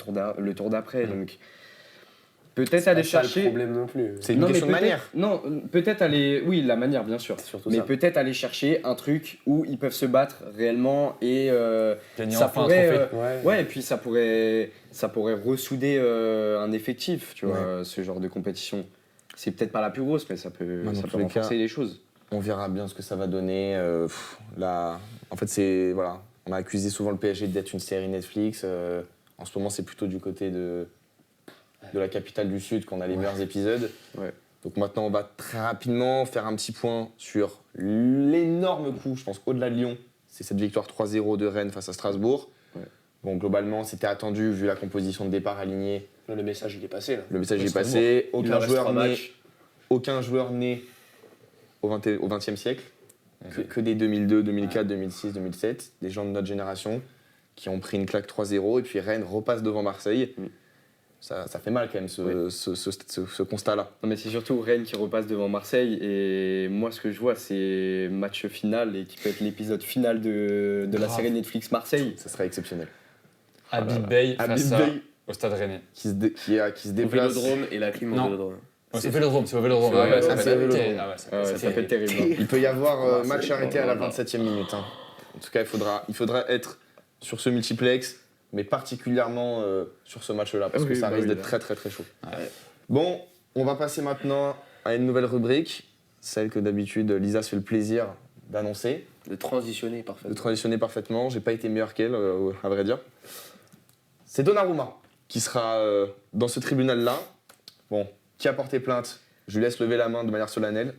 tour d'après. Donc, peut-être aller C'est pas ça chercher. le problème non plus. C'est une Non, mais question de peut-être- manière. Non, peut-être aller. Oui, la manière, bien sûr. C'est surtout Mais ça. peut-être aller chercher un truc où ils peuvent se battre réellement et Gagner ça enfin un pourrait, trophée. ouais, et puis ça pourrait ressouder un effectif, tu vois, ce genre de compétition. C'est peut-être pas la plus grosse, mais ça peut, Dans ça tous peut les renforcer cas. les choses. On verra bien ce que ça va donner. Là, en fait, c'est voilà. On a accusé souvent le PSG d'être une série Netflix. En ce moment, c'est plutôt du côté de la capitale du Sud qu'on a les meilleurs épisodes. Ouais. Donc maintenant, on va très rapidement faire un petit point sur l'énorme coup, je pense, au-delà de Lyon. C'est cette victoire 3-0 de Rennes face à Strasbourg. Ouais. Bon, globalement, c'était attendu vu la composition de départ alignée. Là, le message, il est passé. Là. Le message Ouais, est passé. Il leur reste 3 matchs. Aucun joueur né au XXe siècle, que des 2002, 2004, 2006, 2007, des gens de notre génération qui ont pris une claque 3-0 et puis Rennes repasse devant Marseille. Ça fait mal quand même ce constat-là. Non, mais c'est surtout Rennes qui repasse devant Marseille. Et moi, ce que je vois, c'est match final et qui peut être l'épisode final de la Grave. série Netflix Marseille. Ça serait exceptionnel. Habib Bey face à- Bey au Stade Rennais. qui se Au déplace. Vélodrome et la clim au Non. Vélodrome. C'est au Vélodrome, c'est au Vélodrome. C'est au Vélodrome. ça C'est peut au être- Vélodrome. ah ouais, ça- Ouais, ça ça peut être terrible. terrible. Il peut y avoir Marseille, match arrêté à la non, non. 27e minute. Hein. En tout cas, il faudra être sur ce multiplex, mais particulièrement sur ce match-là, parce que Oui, ça bah risque oui, d'être là. très très très chaud. Ouais. Bon, On va passer maintenant à une nouvelle rubrique, celle que d'habitude Lisa se fait le plaisir d'annoncer, De transitionner parfaitement. de transitionner parfaitement. J'ai pas été meilleur qu'elle, à vrai dire. C'est Donnarumma qui sera dans ce tribunal-là. Bon, qui a porté plainte? Je lui laisse lever la main de manière solennelle.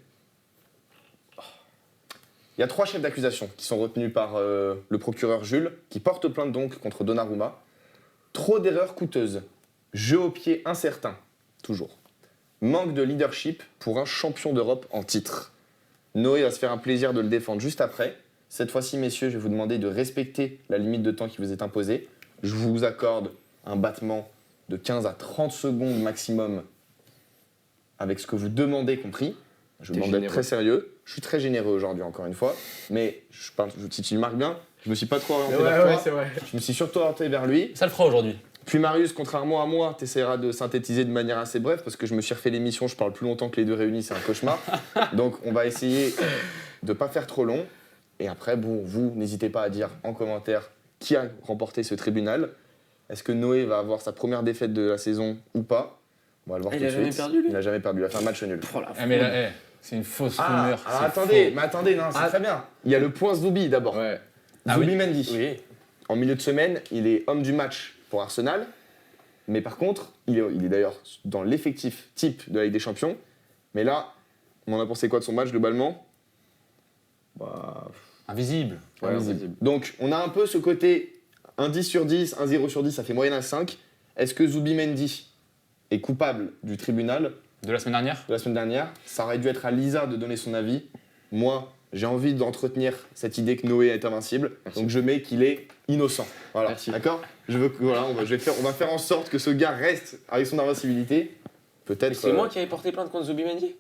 Il y a 3 chefs d'accusation qui sont retenus par le procureur Jules, qui porte plainte donc contre Donnarumma. Trop d'erreurs coûteuses, jeu au pied incertain, toujours. Manque de leadership pour un champion d'Europe en titre. Noé va se faire un plaisir de le défendre juste après. Cette fois-ci, messieurs, je vais vous demander de respecter la limite de temps qui vous est imposée. Je vous accorde un battement de 15 à 30 secondes maximum avec ce que vous demandez compris. Je vous T'es demande d'être généreux. très sérieux. Je suis très généreux aujourd'hui, encore une fois. Mais si tu le marques bien, je me suis pas trop orienté vers toi. c'est vrai. Je me suis surtout orienté vers lui. Ça le fera aujourd'hui. Puis Marius, contrairement à moi, tu essaieras de synthétiser de manière assez brève parce que je me suis refait l'émission, je parle plus longtemps que les deux réunis, c'est un cauchemar. Donc on va essayer de pas faire trop long. Et après, bon, vous, n'hésitez pas à dire en commentaire qui a remporté ce tribunal. Est-ce que Noé va avoir sa première défaite de la saison ou pas? On va le voir Il tout a de jamais suite. perdu, lui Il n'a jamais perdu, il a fait un match nul. Oh, la Eh, mais là, c'est une fausse rumeur. alors c'est attendez, faux. mais attendez, non, c'est très bien. Il y a le point Zoubi d'abord. Ouais. Ah Zoubi oui Mendy. Oui. En milieu de semaine, il est homme du match pour Arsenal. Mais par contre, il est d'ailleurs dans l'effectif type de la Ligue des Champions. Mais là, on en a pensé quoi de son match globalement? Bah, Invisible. ouais, Invisible. Donc, on a un peu ce côté un 10 sur 10, un 0 sur 10, ça fait moyenne à 5. Est-ce que Zoubi Mendy est coupable du tribunal De la semaine dernière de la semaine dernière? Ça aurait dû être à Lisa de donner son avis. Moi, j'ai envie d'entretenir cette idée que Noé est invincible. Merci. Donc, je mets qu'il est innocent. Voilà, Merci. d'accord? Je veux que, voilà, on va faire en sorte que ce gars reste avec son invincibilité. Peut-être. Mais c'est moi qui avais porté plainte contre Zubimendi.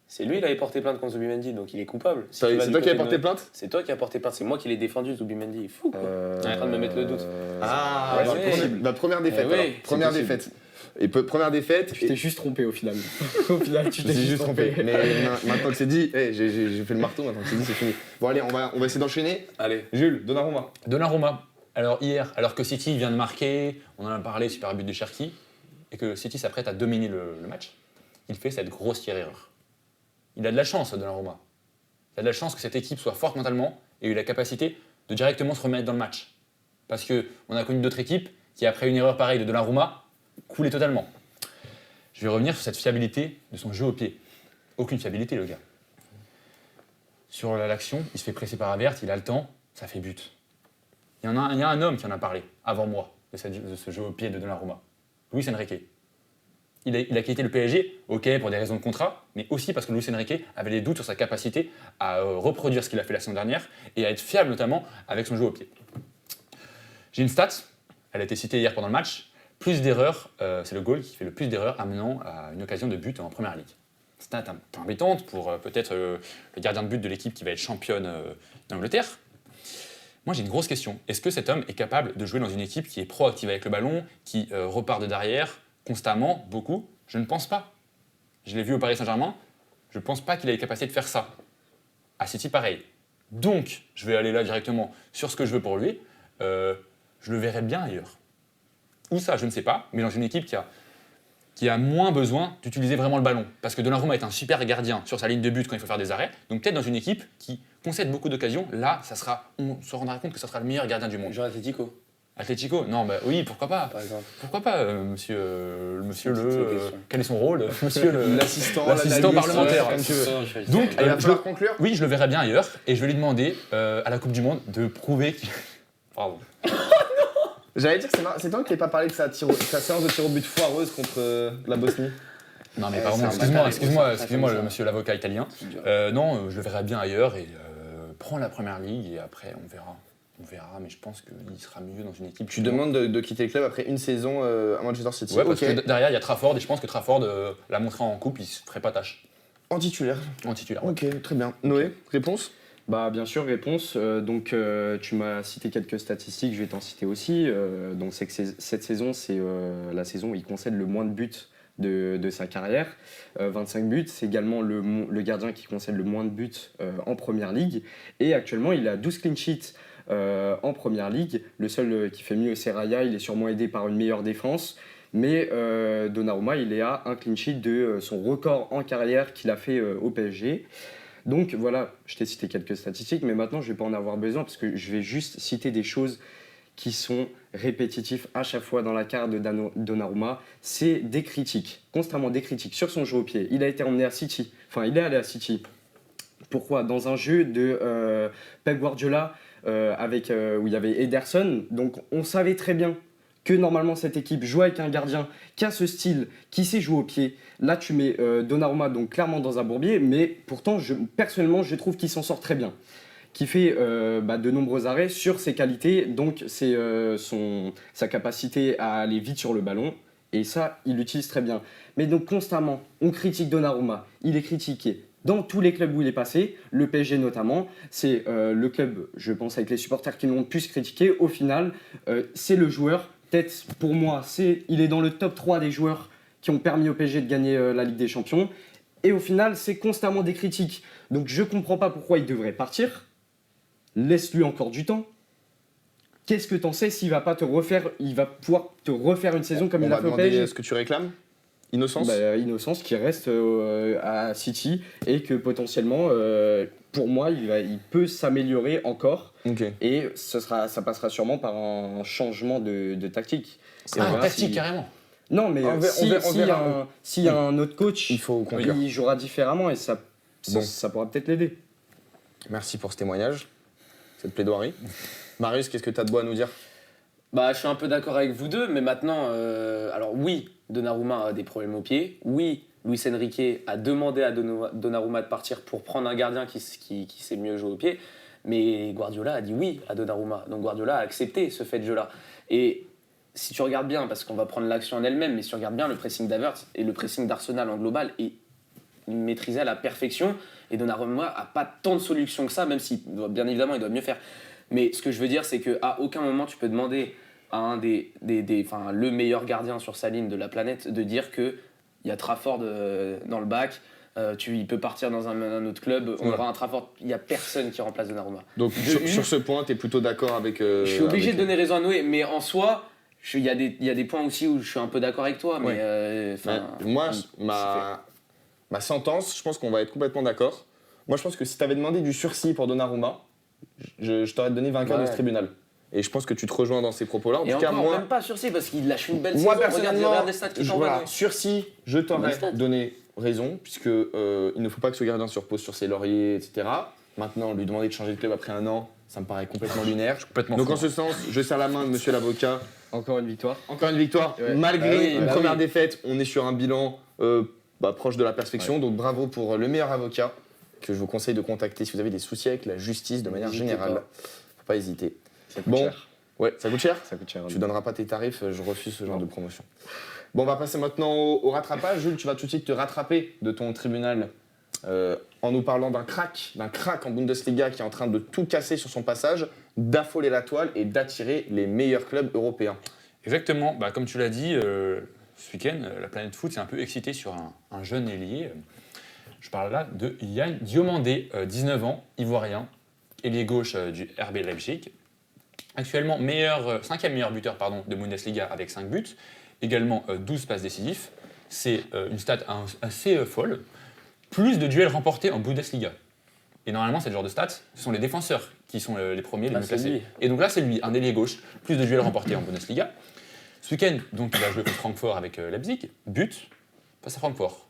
C'est lui qui avait porté plainte contre Zubimendi, donc il est coupable. Si tu vas C'est du toi qui côté as porté de- plainte? C'est toi qui as porté plainte, c'est moi qui l'ai défendu, Zubimendi. Il est fou, quoi. en train de me mettre le doute. Ah, ouais, bah, c'est possible. La première défaite. Eh oui, alors. Première possible. défaite. Et première défaite. Tu t'es juste trompé au final. Au final, tu Je t'es me suis juste trompé. Mais maintenant que c'est dit, j'ai fait le marteau, maintenant que c'est dit, c'est fini. Bon, allez, on va essayer d'enchaîner. Allez. Jules, Donnarumma. Donnarumma. Alors hier, alors que City vient de marquer, on en a parlé, super but de Cherki, et que City s'apprête à dominer le match, il fait cette grossière erreur. Il a de la chance, Donnarumma. Il a de la chance que cette équipe soit forte mentalement et ait eu la capacité de directement se remettre dans le match. Parce qu'on a connu d'autres équipes qui, après une erreur pareille de Donnarumma, coulaient totalement. Je vais revenir sur cette fiabilité de son jeu au pied. Aucune fiabilité, le gars. Sur l'action, il se fait presser par Havertz, il a le temps, ça fait but. Il y a un homme qui en a parlé, avant moi, de ce jeu au pied de Donnarumma. Luis Enrique. Il a quitté le PSG, ok, pour des raisons de contrat, mais aussi parce que Luis Enrique avait des doutes sur sa capacité à reproduire ce qu'il a fait la saison dernière et à être fiable notamment avec son jeu au pied. J'ai une stat, elle a été citée hier pendant le match. Plus d'erreurs, c'est le goal qui fait le plus d'erreurs amenant à une occasion de but en première ligue. Stat un peu embêtante pour peut-être le gardien de but de l'équipe qui va être championne d'Angleterre. Moi, j'ai une grosse question. Est-ce que cet homme est capable de jouer dans une équipe qui est proactive avec le ballon, qui repart de derrière constamment, beaucoup? Je ne pense pas. Je l'ai vu au Paris Saint-Germain, je ne pense pas qu'il ait la capacité de faire ça. À City, pareil. Donc, je vais aller là directement sur ce que je veux pour lui. Je le verrai bien ailleurs. Où ça, je ne sais pas, mais dans une équipe qui a moins besoin d'utiliser vraiment le ballon. Parce que Donnarumma est un super gardien sur sa ligne de but quand il faut faire des arrêts. Donc peut-être dans une équipe qui concède beaucoup d'occasions, là, on se rendra compte que ça sera le meilleur gardien du monde. Jean Atletico, Atlético? Non, bah oui, pourquoi pas? par exemple. Pourquoi pas, monsieur C'est une question. quel est son rôle? Monsieur L'assistant l'assistant l'analyste, parlementaire. comme tu veux. Donc, Il va je- falloir conclure. oui, je le verrai bien ailleurs et je vais lui demander à la Coupe du Monde de prouver qu'il. Pardon. J'allais dire, c'est toi qui n'as pas parlé de sa séance de tir au but foireuse contre la Bosnie. Non, mais Ouais, pardon, c'est un excuse-moi, bâtard, excuse-moi, ça. le monsieur l'avocat italien. Non, je le verrai bien ailleurs et prends la première ligue et après on verra. On verra, mais je pense qu'il sera mieux dans une équipe. Tu demandes de quitter le club après une saison à Manchester City. Ouais, parce Ok. que derrière il y a Trafford et je pense que Trafford l'a montré en coupe, il se ferait pas tâche En titulaire. en titulaire. Ok, très bien. Noé, réponse? Bah bien sûr, réponse. Donc tu m'as cité quelques statistiques, je vais t'en citer aussi. Donc c'est que cette saison, c'est la saison où il concède le moins de buts de sa carrière. 25 buts, c'est également le gardien qui concède le moins de buts en Première Ligue. Et actuellement, il a 12 clean sheets en Première Ligue. Le seul qui fait mieux, c'est Raya. Il est sûrement aidé par une meilleure défense. Mais Donnarumma, il est à un clean sheet de son record en carrière qu'il a fait au PSG. Donc voilà, je t'ai cité quelques statistiques, mais maintenant je ne vais pas en avoir besoin parce que je vais juste citer des choses qui sont répétitives à chaque fois dans la carrière de Donnarumma. C'est des critiques, constamment des critiques sur son jeu au pied. Il a été emmené à City, enfin il est allé à City. Pourquoi ? Dans un jeu de Pep Guardiola où il y avait Ederson, donc on savait très bien que normalement cette équipe joue avec un gardien qui a ce style, qui sait jouer au pied. Là, tu mets Donnarumma donc clairement dans un bourbier, mais pourtant, personnellement, je trouve qu'il s'en sort très bien. Qui fait de nombreux arrêts sur ses qualités, donc c'est sa capacité à aller vite sur le ballon. Et ça, il l'utilise très bien. Mais donc constamment, on critique Donnarumma. Il est critiqué dans tous les clubs où il est passé, le PSG notamment. C'est le club, je pense, avec les supporters qui l'ont le plus critiqué. Au final, c'est le joueur. Peut-être pour moi, il est dans le top 3 des joueurs qui ont permis au PSG de gagner la Ligue des Champions. Et au final, c'est constamment des critiques. Donc je ne comprends pas pourquoi il devrait partir. Laisse-lui encore du temps. Qu'est-ce que t'en sais s'il va pas il va pouvoir te refaire une saison comme il a fait au PSG. Ce que tu réclames ? Innocence ? Innocence qui reste à City et que potentiellement, pour moi, il peut s'améliorer encore. Okay. Et ça passera sûrement par un changement de tactique. Tactique, carrément. Non, mais s'il y a un autre coach, il jouera différemment et ça pourra peut-être l'aider. Merci pour ce témoignage, cette plaidoirie. Marius, qu'est-ce que tu as de beau à nous dire ? Je suis un peu d'accord avec vous deux, mais maintenant, alors oui, Donnarumma a des problèmes au pied. Oui, Luis Enrique a demandé à Donnarumma de partir pour prendre un gardien qui sait mieux jouer au pied. Mais Guardiola a dit oui à Donnarumma. Donc Guardiola a accepté ce fait de jeu-là. Et si tu regardes bien, parce qu'on va prendre l'action en elle-même, mais si tu regardes bien le pressing d'Havertz et le pressing d'Arsenal en global, est maîtrisé à la perfection. Et Donnarumma n'a pas tant de solutions que ça, même si, bien évidemment, il doit mieux faire. Mais ce que je veux dire, c'est qu'à aucun moment, tu peux demander à un le meilleur gardien sur sa ligne de la planète de dire qu'il y a Trafford dans le bac, il peut partir dans un autre club, on aura un Trafford, il n'y a personne qui remplace Donnarumma. Donc sur ce point, tu es plutôt d'accord avec... je suis obligé de donner raison à Noé, mais en soi, il y a des points aussi où je suis un peu d'accord avec toi. Mais, moi, ma sentence, je pense qu'on va être complètement d'accord. Moi, je pense que si tu avais demandé du sursis pour Donnarumma, je t'aurais donné vainqueur de ce tribunal. Et je pense que tu te rejoins dans ces propos-là. En tout cas, moi, même pas sursis parce qu'il lâche une belle moi, saison. Regarde les stats qui t'envoient. Sursis, je t'aurais donné raison, puisque il ne faut pas que ce gardien se repose sur ses lauriers, etc. Maintenant, lui demander de changer de club après un an, ça me paraît complètement lunaire. Donc en ce sens, je serre la main de monsieur l'avocat. Encore une victoire. Ouais. Malgré une première défaite, on est sur un bilan proche de la perfection. Ouais. Donc bravo pour le meilleur avocat que je vous conseille de contacter si vous avez des soucis avec la justice de manière générale. Faut pas hésiter. Ça coûte cher. Ouais, ça coûte cher ? Ça coûte cher. Tu donneras pas tes tarifs, je refuse ce genre de promotion. Bon, on va passer maintenant au rattrapage. Jules, tu vas tout de suite te rattraper de ton tribunal en nous parlant d'un crack en Bundesliga qui est en train de tout casser sur son passage, d'affoler la toile et d'attirer les meilleurs clubs européens. Exactement, comme tu l'as dit, ce week-end, la planète foot s'est un peu excitée sur un jeune ailier. Je parle là de Yann Diomandé, 19 ans, ivoirien, ailier gauche du RB Leipzig. Actuellement 5e meilleur buteur de Bundesliga avec 5 buts, également 12 passes décisives. C'est une stat assez folle. Plus de duels remportés en Bundesliga. Et normalement, c'est le genre de stats, ce sont les défenseurs qui sont les premiers, les mieux classés. Et donc là, c'est lui, un ailier gauche, plus de duels remportés en Bundesliga. Ce week-end, donc, il a joué contre Francfort avec Leipzig, but face à Francfort.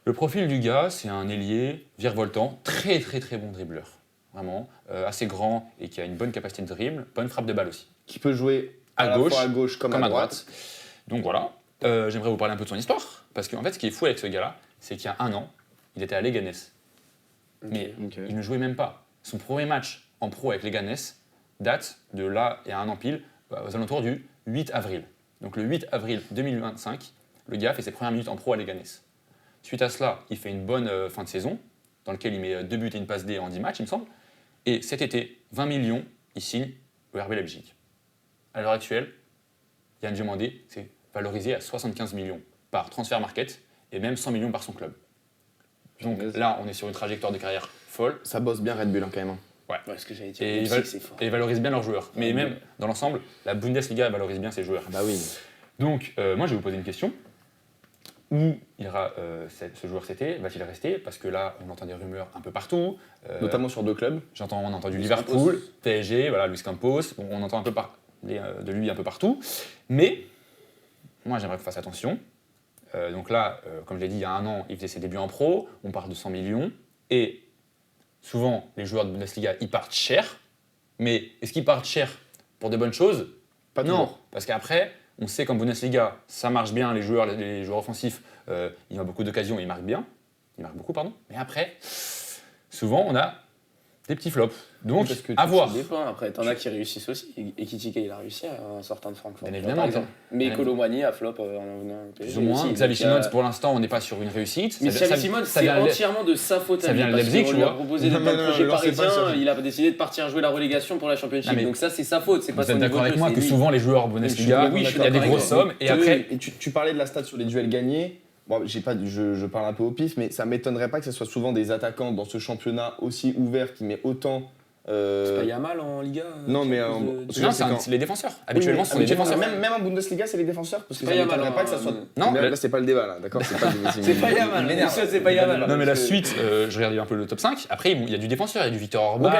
Le profil du gars, c'est un ailier virevoltant, très très très bon dribbleur. Vraiment, assez grand et qui a une bonne capacité de dribble, bonne frappe de balle aussi. Qui peut jouer à gauche comme à droite. Donc voilà, j'aimerais vous parler un peu de son histoire, parce qu'en fait, ce qui est fou avec ce gars-là, c'est qu'il y a un an, il était à Leganés. Mais il ne jouait même pas. Son premier match en pro avec Leganés date de là, il y a un an pile, aux alentours du 8 avril. Donc le 8 avril 2025, le gars fait ses premières minutes en pro à Leganés. Suite à cela, il fait une bonne fin de saison, dans laquelle il met 2 buts et une passe D en 10 matchs, il me semble. Et cet été, 20 millions, il signe au RB Leipzig. À l'heure actuelle, Yann Diomandé s'est valorisé à 75 millions par transfert market et même 100 millions par son club. Donc là, on est sur une trajectoire de carrière folle. Ça bosse bien Red Bull quand même. Ouais, ce que j'allais dire. Et ils valorisent bien leurs joueurs. Mais même dans l'ensemble, la Bundesliga valorise bien ses joueurs. Bah oui. Donc, moi, je vais vous poser une question. Où ira ce joueur CT? Va-t-il rester? Parce que là, on entend des rumeurs un peu partout. Notamment sur 2 clubs. On a entendu Luis Liverpool, Campos. PSG, voilà, Luis Campos. Bon, on entend un peu parler de lui un peu partout. Mais moi, j'aimerais qu'on fasse attention. Donc là, comme je l'ai dit, il y a un an, il faisait ses débuts en pro. On parle de 100 millions. Et souvent, les joueurs de Bundesliga, ils partent cher. Mais est-ce qu'ils partent cher pour de bonnes choses? Pas Non, toujours. parce qu'après, on sait qu'en Bundesliga, ça marche bien, les joueurs offensifs, ils ont beaucoup d'occasions, ils marquent bien. Ils marquent beaucoup, pardon. Mais après, souvent, on a des petits flops. Donc, Parce que à voir. Ça dépend. Après, t'en as qui réussissent aussi. Et Ekitike, il a réussi en sortant de Francfort. Bien évidemment, par exemple. Mais bien Colomani a flop en venant au PSG. Plus ou moins. aussi. Xavi Donc, il y a- Simons, pour l'instant, on n'est pas sur une réussite. Mais Xavi Simons, ça c'est vient de- entièrement de sa faute ça à lui. vient de Parce Leipzig, qu'on tu lui a vois. proposé d'être Non, dans le non, projet le lancez pas parisien, sur- il a décidé de partir jouer la relégation pour la Champions Non, League. mais Donc ça, c'est sa faute. C'est pas Vous son êtes niveau d'accord de avec jeu, moi c'est que lui. souvent, les joueurs Bundesliga, Oui, je suis il y a des d'accord grosses avec sommes. Et après, Et tu parlais de la stat sur les duels gagnés. Bon, je parle un peu au pif, mais ça m'étonnerait pas que ce soit souvent des attaquants dans ce championnat aussi ouvert qui met autant. C'est pas Yamal en Liga Non, mais, en non, c'est les défenseurs. Habituellement, ce sont les défenseurs. Même en Bundesliga, c'est les défenseurs parce que C'est ça pas m'étonnerait Yamal, pas que ça soit. non, là, c'est pas le débat là, d'accord. C'est pas, C'est pas Yamal, il m'énerve. bien sûr, c'est pas Yamal. Non, mais la Parce que- suite, je regardais un peu le top 5. Après, il y a du défenseur, il y a du Victor Orban. Ok,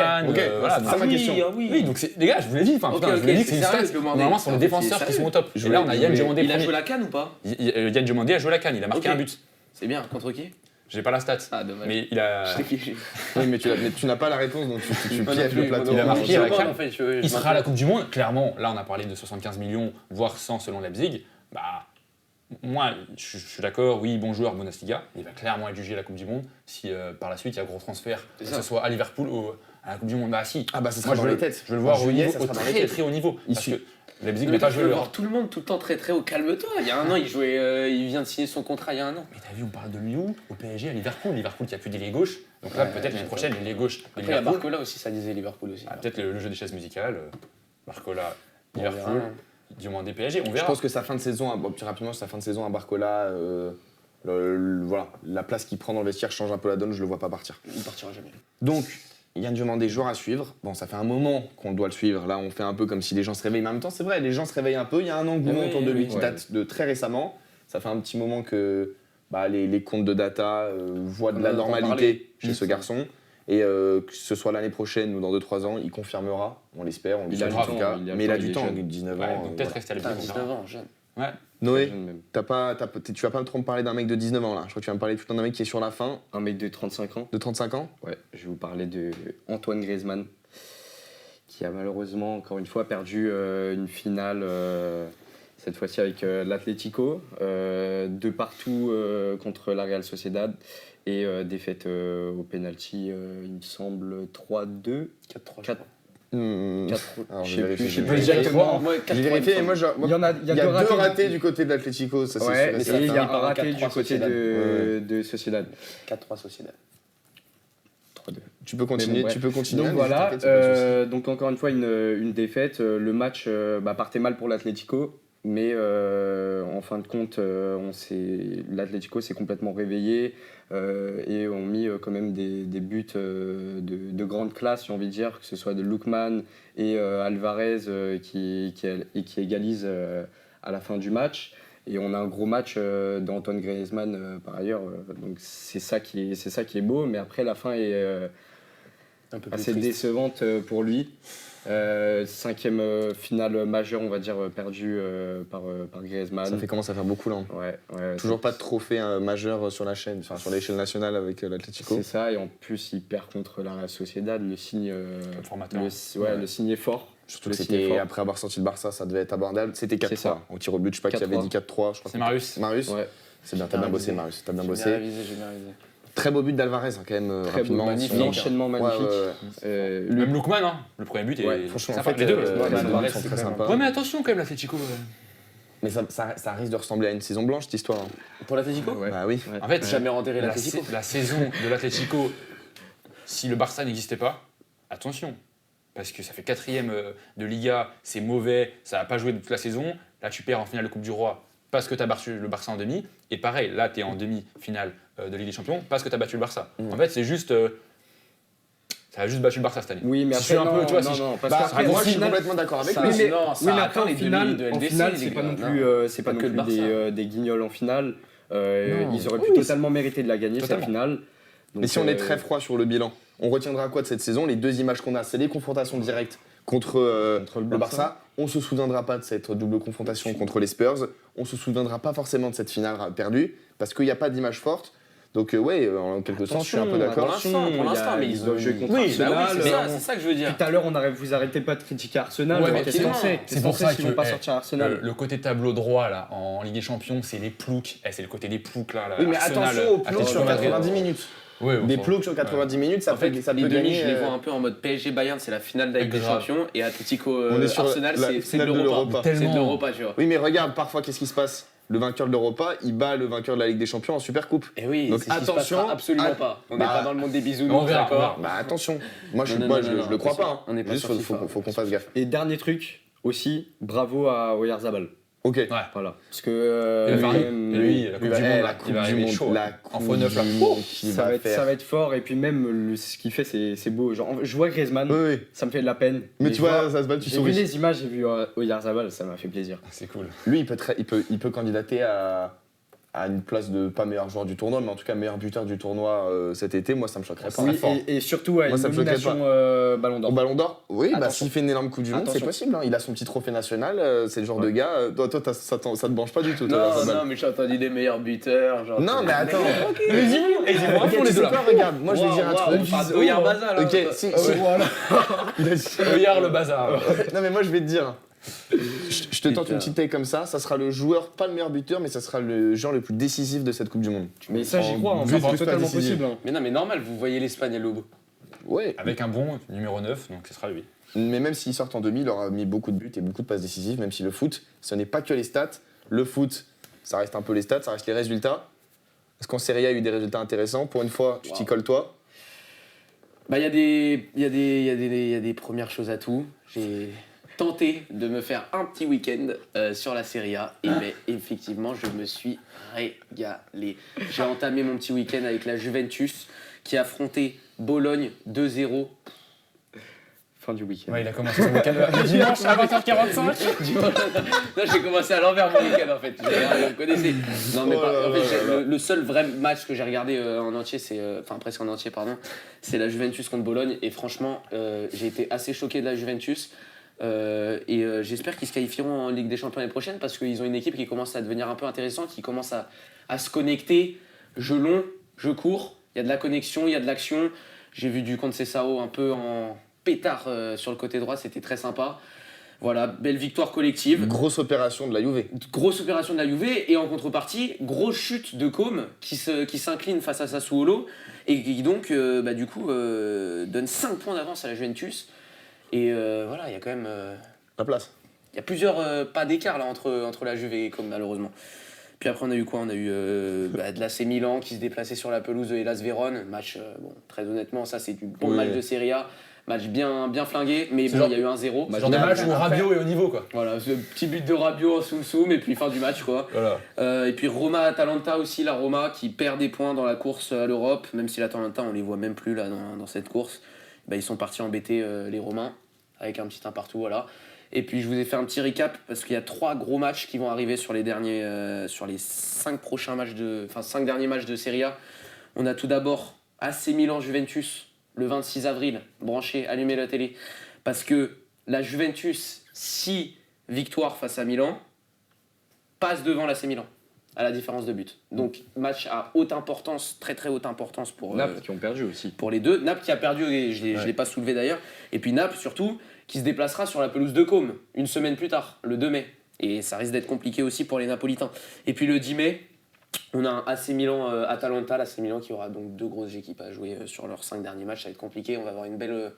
voilà, c'est donc- ça ma question. Oui, donc les gars, je vous l'ai dit. Enfin, Ok, putain, je ok, vous l'ai dit que c'est c'est une sérieux, stat. je demandais. Normalement, ce sont les En fait, défenseurs c'est qui sont au sérieux. top. Et là, on a Yann Diomandé Il a premier. joué la canne ou pas Yann Diomandé a joué la canne, il a marqué Ok. un but. C'est bien, contre qui J'ai pas la stat. Ah, dommage. Mais il a. Je t'ai kiffé. Oui, mais tu n'as pas la réponse, donc tu Moi non pièges plus, le plateau. Il a moi non marqué plus. à la Je canne. en fait, je Il sera à la Coupe du Monde. Clairement, là, on a parlé de 75 millions, voire 100 selon Leipzig. Bah, moi, je suis d'accord, oui, bon joueur Bundesliga. Il va clairement être jugé à la Coupe du Monde si par la suite il y a gros transfert, que C'est ce ça. soit à Liverpool ou à la Coupe du Monde. Bah, si. Ah bah ça sera Moi, dans je les veux- têtes. Je veux le voir En au, juillet, niveau, ça au sera dans les très têtes. très haut niveau. Parce Issu. que Leipzig Mais n'est pas je joué veux le. voir tout le monde tout le temps très très haut. Calme-toi. Il y a un an, il jouait, il vient de signer son contrat il y a un an. Mais t'as vu, on parle de lui où? Au PSG, à Liverpool. Liverpool qui a plus d'ailier gauche. Donc là, Ouais, peut-être l'année c'est prochaine, l'ailier gauche de Après, il y a Liverpool. Barcola aussi, ça disait Liverpool aussi. Ah, peut-être le jeu des chaises musicales. Barcola, On Liverpool, verra. Diomandé PSG, on Je verra. pense que sa fin de saison, bon, plus rapidement, sa fin de saison à Barcola, voilà, la place qu'il prend dans le vestiaire change un peu la donne, je le vois pas partir. Il partira jamais. Donc, Yann Diomandé, joueur à suivre. Bon, ça fait un moment qu'on doit le suivre. Là, on fait un peu comme si les gens se réveillent. Mais en même temps, c'est vrai, les gens se réveillent un peu. Il y a un engouement Oui, autour de lui oui, qui ouais. date de très récemment. Ça fait un petit moment que les comptes de data voient de On la en entend normalité parler. chez ce garçon. Et que ce soit l'année prochaine ou dans 2-3 ans, il confirmera. On l'espère, on le Il a souhaite du en tout temps, cas. il a le Mais il a temps, du il est temps, jeune. 19 Ouais, ans. donc peut-être voilà. rester à Putain, Leipzig. on 19 verra. ans, jeune. Noé, Jeune même. tu vas pas trop me parler d'un mec de 19 ans là. Je crois que tu vas me parler tout d'un mec qui est sur la fin, Un mec de 35 ans. de 35 ans. Ouais, je vais vous parler de Antoine Griezmann, qui a malheureusement, encore une fois, perdu une finale, cette fois-ci avec l'Atlético, de partout contre la Real Sociedad, et défaite au penalty, il me semble 3-2, 4-3. 4 Alors, je je sais vérifie, plus, je sais je plus vérifie. exactement. Moi, J'ai vérifié et moi, Il y en a, il y a deux ratés du côté de l'Atlético, ça c'est Ouais, sûr et et certain. il y a un par un raté 4-3 du côté Sociedad. de Sociedad. 4-3 Sociedad. 3-2. Tu peux continuer, Mais bon, tu peux continuer. Donc mais voilà, t'inquiète, c'est pas de souci. donc encore une fois une défaite. Le match partait mal pour l'Atlético, mais en fin de compte, l'Atlético s'est complètement réveillé et ont mis quand même des buts de grande classe, j'ai envie de dire, que ce soit de Lookman et Alvarez qui égalisent à la fin du match. Et on a un gros match d'Antoine Griezmann par ailleurs, donc c'est ça qui est beau, mais après la fin est Un peu plus assez triste. décevante pour lui. Cinquième finale majeure, on va dire, perdue par Griezmann. Ça fait commence à faire beaucoup là. Ouais, Toujours pas de trophée majeur sur la chaîne, enfin sur l'échelle nationale avec l'Atlético. c'est ça, et en plus il perd contre la Real Sociedad, le signe, Comme formateur. le signe est fort. Surtout Le que signe est c'était fort. après avoir sorti le Barça, ça devait être abordable. C'était C'est 4-3. ça. Au tir au but, je sais pas qui avait 4-3. dit 4-3. Je crois C'est que- Marius. Marius, Ouais, c'est bien, t'as bien bossé, Marius, t'as bien J'ai bien bossé. révisé, j'ai bien révisé. Très beau but d'Alvarez hein, quand même, très beau, rapidement. magnifique. l'enchaînement Ouais, magnifique. ouais, ouais. Même Lookman, hein, le premier but. Ouais, est Franchement, en sympa. fait, les deux. les ouais, deux Alvarez, buts sont c'est très vraiment- sympas. Ouais, mais attention quand même, l'Atlético. Mais ça risque de ressembler à une saison blanche cette histoire. hein. Pour l'Atlético Ouais. Bah oui. Ouais. En fait, Jamais enterré la, l'Atlético. la saison de l'Atlético, si le Barça n'existait pas, attention. Parce que ça fait 4ème de Liga, c'est mauvais, ça n'a pas joué toute la saison. Là, tu perds en finale de Coupe du Roi parce que tu as battu le Barça en demi. Et pareil, là, tu es en demi-finale de Ligue des Champions parce que tu as battu le Barça. En fait, c'est juste. Ça a juste battu le Barça cette année. Oui, mais Si après, je suis un peu, tu vois, si je- non, parce Bah, qu'après, moi, au je suis final, complètement d'accord avec ça- lui. oui, mais- non, ça oui, mais attend après, les en finale, demi de en LDC, finale, les c'est pas gars, non non. plus, c'est pas Pas non que le plus des guignols en finale. Ils auraient pu totalement mériter de la gagner, cette Totalement. finale. Donc, Mais si on est très froid sur le bilan, on retiendra quoi de cette saison? Les deux images qu'on a, c'est les confrontations directes contre le Barça. On se souviendra pas de cette double confrontation contre les Spurs. On se souviendra pas forcément de cette finale perdue parce qu'il n'y a pas d'image forte. Donc ouais, en quelque sens, je suis un peu d'accord. Pour l'instant, mais ils doivent jouer contre Oui, Arsenal. bah oui, c'est ça que je veux dire. Tout à l'heure, vous arrêtez pas de critiquer Arsenal. Ouais, mais mais qu'est-ce qu'on effectivement, sait c'est pour ça qu'ils que, vont pas eh, sortir Arsenal. Le côté tableau droit là en Ligue des Champions, c'est les ploucs. C'est le côté des ploucs là. Oui, mais Arsenal, attention aux ploucs Atlético sur Madrid. 90 minutes. Ouais, Des enfin, ploucs sur 90 minutes, ça En fait, peut, ça les peut demi, gagner. je les vois un peu en mode PSG Bayern, c'est la finale de la Ligue des Grave. Champions, et Atlético On est sur Arsenal, la c'est de finale de l'Europa. l'Europa. C'est de Tellement. l'Europa, tu vois. Oui, mais regarde parfois qu'est-ce qui se passe. Le vainqueur de l'Europa, il bat le vainqueur de la Ligue des Champions en Supercoupe. Et oui, Donc c'est ce qui se attention, passera absolument ah, pas. On n'est bah, pas dans le monde des bisounours, on verra, d'accord. Bah attention, moi je Non, le crois attention. pas. Hein. On n'est pas Juste sur faut FIFA. qu'on fasse gaffe. Et dernier truc aussi, bravo à Oyarzabal. Ok. Ouais. Voilà. Parce que Il va faire lui, rien. Et lui, la Coupe du Monde, la là, Coupe il va du arriver Monde, chaud. la En Coupe faux neuf là. du Monde qu'il ça va va être fort. Et puis même ce qu'il fait, c'est beau. Genre, je vois Griezmann, Oui, oui. ça me fait de la peine. Mais tu vois, ça se bat, tu j'ai vu souris. les images, j'ai vu Oyarzabal, ça m'a fait plaisir. C'est cool. Lui, il peut candidater à une place de pas meilleur joueur du tournoi, mais en tout cas meilleur buteur du tournoi cet été. Moi, ça me choquerait pas. Oui, Fort. et surtout à Moi, une ça me choquerait nomination Ballon Au d'Or. Ballon d'Or, oui, bah, Attention. s'il fait une énorme Coupe du Monde, c'est Attention. possible. Hein. Il a son petit trophée national, c'est le genre de gars. Toi, ça te branche pas du tout. toi, Non, Oyarzabal. non, mais j'ai entendu des meilleurs buteurs. Genre, Non, mais attends. Et ils vont Ok, tu sais quoi, regarde, moi je vais dire un truc. Oyarbazal. Ok, si. Il a dit- Regarde le bazar. Non, mais moi je vais te dire. Je te tente une petite taille comme ça sera le joueur, pas le meilleur buteur, mais ça sera le joueur le plus décisif de cette Coupe du Monde. Mais ça, j'y crois, hein, But ça plus paraît pas totalement décisif. possible. hein. Mais non, mais normal, vous voyez l'Espagne à l'aube. Ouais. Avec un bon numéro 9, donc ce sera lui. Mais même s'il sort en demi, il aura mis beaucoup de buts et beaucoup de passes décisives, même si le foot, ce n'est pas que les stats. Le foot, ça reste un peu les stats, ça reste les résultats. Est-ce qu'en Serie A, il y a eu des résultats intéressants? Pour une fois, tu t'y colles toi. Bah, il y a des premières choses à tout. J'ai tenté de me faire un petit week-end sur la Serie A, et mais effectivement, je me suis régalé. J'ai entamé mon petit week-end avec la Juventus qui a affronté Bologne 2-0. Fin du week-end. Ouais, il a commencé son week-end le dimanche à 20h45. Non, j'ai commencé à l'envers mon week-end en fait. Vous connaissez. Non, mais Oh pas- là en fait, là là. le seul vrai match que j'ai regardé en entier, c'est enfin presque en entier, pardon, c'est la Juventus contre Bologne. Et franchement, j'ai été assez choqué de la Juventus. J'espère qu'ils se qualifieront en Ligue des Champions l'année prochaine parce qu'ils ont une équipe qui commence à devenir un peu intéressante, qui commence à se connecter. Jeu long, jeu court. Il y a de la connexion, il y a de l'action. J'ai vu du Conceição un peu en pétard sur le côté droit, c'était très sympa. Voilà, belle victoire collective. Grosse opération de la Juve. Grosse opération de la Juve et en contrepartie, grosse chute de Com qui s'incline face à Sassuolo et qui donc du coup donne 5 points d'avance à la Juventus. Et voilà, il y a quand même La place. il y a plusieurs pas d'écart là entre la Juve et Com malheureusement. Puis après on a eu quoi? On a eu de l'AC Milan qui se déplaçait sur la pelouse de Hellas Vérone. Match, bon, très honnêtement, ça c'est du bon Oui. match de Serie A. Match bien flingué, mais C'est bon, genre- il y a eu un 0. Genre des matchs où Rabiot est au niveau, quoi. Voilà, ce petit but de Rabiot en soum-soum et puis fin du match quoi. Voilà. Et puis Roma-Atalanta aussi, la Roma qui perd des points dans la course à l'Europe, même si l'Atalanta on les voit même plus là dans cette course. Bah, ils sont partis embêter les Romains avec un petit 1 partout, voilà. Et puis je vous ai fait un petit recap parce qu'il y a 3 gros matchs qui vont arriver sur les derniers, sur les 5 derniers matchs de Serie A. On a tout d'abord AC Milan-Juventus le 26 avril, branchez, allumez la télé, parce que la Juventus, si victoire face à Milan, passe devant l'AC Milan, à la différence de but. Donc match à haute importance, très très haute importance pour Naples qui ont perdu aussi. pour les deux. Naples qui a perdu, et je ne l'ai pas soulevé d'ailleurs. Et puis Naples surtout, qui se déplacera sur la pelouse de Côme, une semaine plus tard, le 2 mai. Et ça risque d'être compliqué aussi pour les Napolitains. Et puis le 10 mai, on a un AC Milan-Atalanta, l'AC Milan qui aura donc 2 grosses équipes à jouer sur leurs 5 derniers matchs. Ça va être compliqué, on va avoir une belle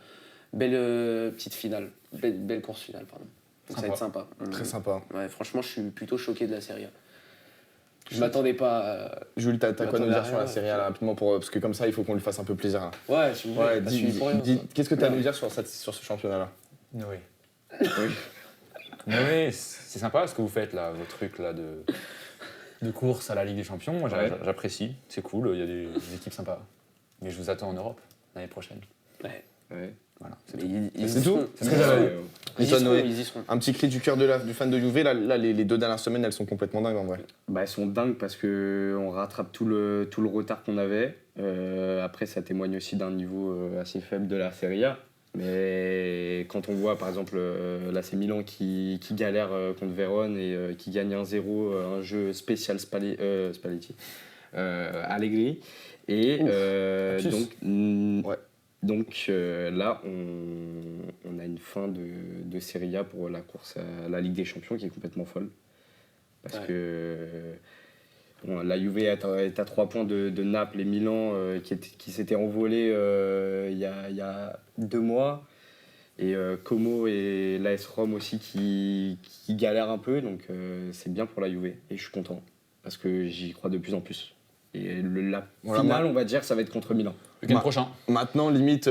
petite finale, belle course finale, pardon. Donc ça va être sympa. Très sympa. Ouais, franchement, je suis plutôt choqué de la Serie A. Je m'attendais pas à... Jules, t'as quoi à nous dire sur la Attendez, Série A là, rapidement parce que comme ça, il faut qu'on lui fasse un peu plaisir. Hein. Ouais, si vous voulez, Ouais, pas suivi pour rien, ça. qu'est-ce que t'as à nous dire sur ce championnat-là? Oui. Mais oui, c'est sympa ce que vous faites là, vos trucs là de course à la Ligue des Champions. Moi j'apprécie, c'est cool, il y a des équipes sympas. Mais je vous attends en Europe l'année prochaine. Ouais. Ouais. Voilà, Mais ils C'est y tout seront. C'est ce que j'avais. Ouais, Ils y Et toi, seront, Noé ils y seront. Un petit cri du cœur du fan de Juve, là les 2 dernières semaines, elles sont complètement dingues en vrai. Bah, elles sont dingues parce qu'on rattrape tout le retard qu'on avait. Après, ça témoigne aussi d'un niveau assez faible de la Serie A. Mais quand on voit par exemple l'AC Milan qui galère contre Vérone et qui gagne 1-0, un jeu spécial Spalletti, Allegri. Et Lapsus. donc, Ouais. là, on a une fin de Serie A pour la course à la Ligue des Champions qui est complètement folle. Parce Ouais. que bon, la Juve est à 3 points de Naples et Milan qui s'étaient envolés il y a 2 mois. Et Como et l'AS Rome aussi qui galèrent un peu. Donc c'est bien pour la Juve. Et je suis content parce que j'y crois de plus en plus. Et la Voilà, finale, moi- on va dire, ça va être contre Milan. Le week-end Bah. prochain. Maintenant, limite,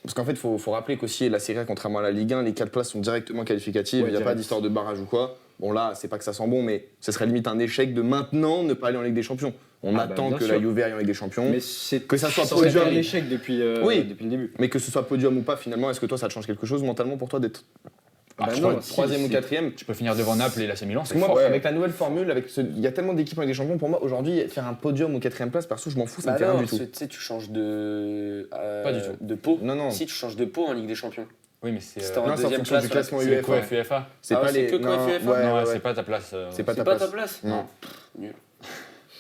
parce qu'en fait, faut rappeler qu'aussi la Serie A, contrairement à la Ligue 1, les 4 places sont directement qualificatives. Ouais, Il n'y a pas direct. d'histoire de barrage ou quoi. Bon, là, c'est pas que ça sent bon, mais ce serait limite un échec de maintenant ne pas aller en Ligue des Champions. On Ah bah, attend bien que sûr. la Juve aille en Ligue des Champions. Mais c'est Que ça soit ça aurait été podium. un échec depuis Oui. le début. Mais que ce soit podium ou pas, finalement, est-ce que toi, ça te change quelque chose mentalement pour toi d'être Bah je non, crois, si, 3e ou si. 4e? Tu peux finir devant Naples et l'AC Milan, Parce c'est que moi, fort. avec la nouvelle formule, il y a tellement d'équipes en Ligue des Champions, pour moi, aujourd'hui, faire un podium ou 4e place, perso, je m'en fous, ça me fait rien non, du tout. tu sais, tu changes de. Pas du tout. De pot. Non. Si, tu changes de pot en Ligue des Champions. Oui, mais c'est Si t'es en Non, c'est en deuxième fonction place, du sur la- classement c'est UEFA. quoi FUFA? C'est Ah, pas c'est les. que quoi, non, UEFA? ouais, Non, ouais, c'est ouais. pas ta place. C'est pas C'est ta pas place. ta place. Non. Nul.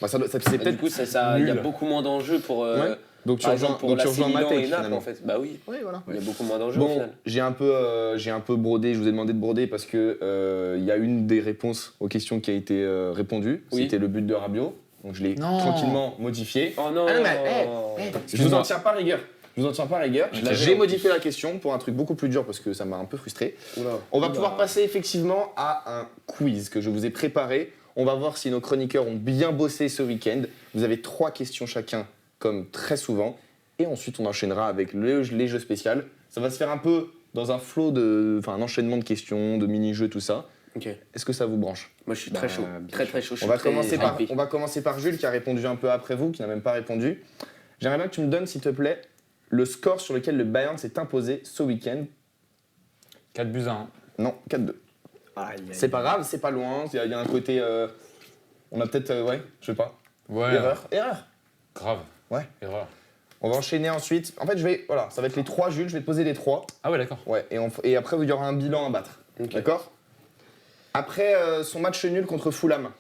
Bah, c'est Bah, peut-être. du coup, il y a nul. beaucoup moins d'enjeux pour. Ouais. Donc tu Par rejoins, exemple, pour donc tu l'AC rejoins Milan Matek et Naples, finalement. en fait. Bah oui, Oui, voilà. il y a beaucoup moins d'enjeux au Bon, final. j'ai un peu brodé, je vous ai demandé de broder parce que il y a une des réponses aux questions qui a été répondue, Oui. c'était le but de Rabiot. Donc je l'ai Non. tranquillement modifié. Oh non, Ah non, mais, Je vous Excuse-moi. en tiens pas rigueur. Je vous en tiens pas rigueur. Je l'avais, J'ai en modifié la question pour un truc beaucoup plus dur parce que ça m'a un peu frustré. Oula. On va pouvoir passer effectivement à un quiz que je vous ai préparé. On va voir si nos chroniqueurs ont bien bossé ce week-end. Vous avez 3 questions chacun, comme très souvent. Et ensuite, on enchaînera avec les jeux spéciaux. Ça va se faire un peu dans un flot un enchaînement de questions, de mini-jeux, tout ça. Ok. Est-ce que ça vous branche? Moi, je suis Bah, très chaud. bien Très, sûr. très chaud. Je on suis va, très hypé. on va commencer par Jules qui a répondu un peu après vous, qui n'a même pas répondu. J'aimerais bien que tu me donnes, s'il te plaît, le score sur lequel le Bayern s'est imposé ce week-end. 4 buts à 1. Non, 4-2. C'est pas grave, c'est pas loin. Il y a un côté. On a peut-être. Ouais, je sais pas. Ouais. Erreur. Grave. Ouais. Erreur. On va enchaîner ensuite. En fait, voilà, ça va être les 3 Jules, je vais te poser les 3. Ah ouais, d'accord. Ouais, et après, il y aura un bilan à battre. Ok. D'accord? Après son match nul contre Fulham,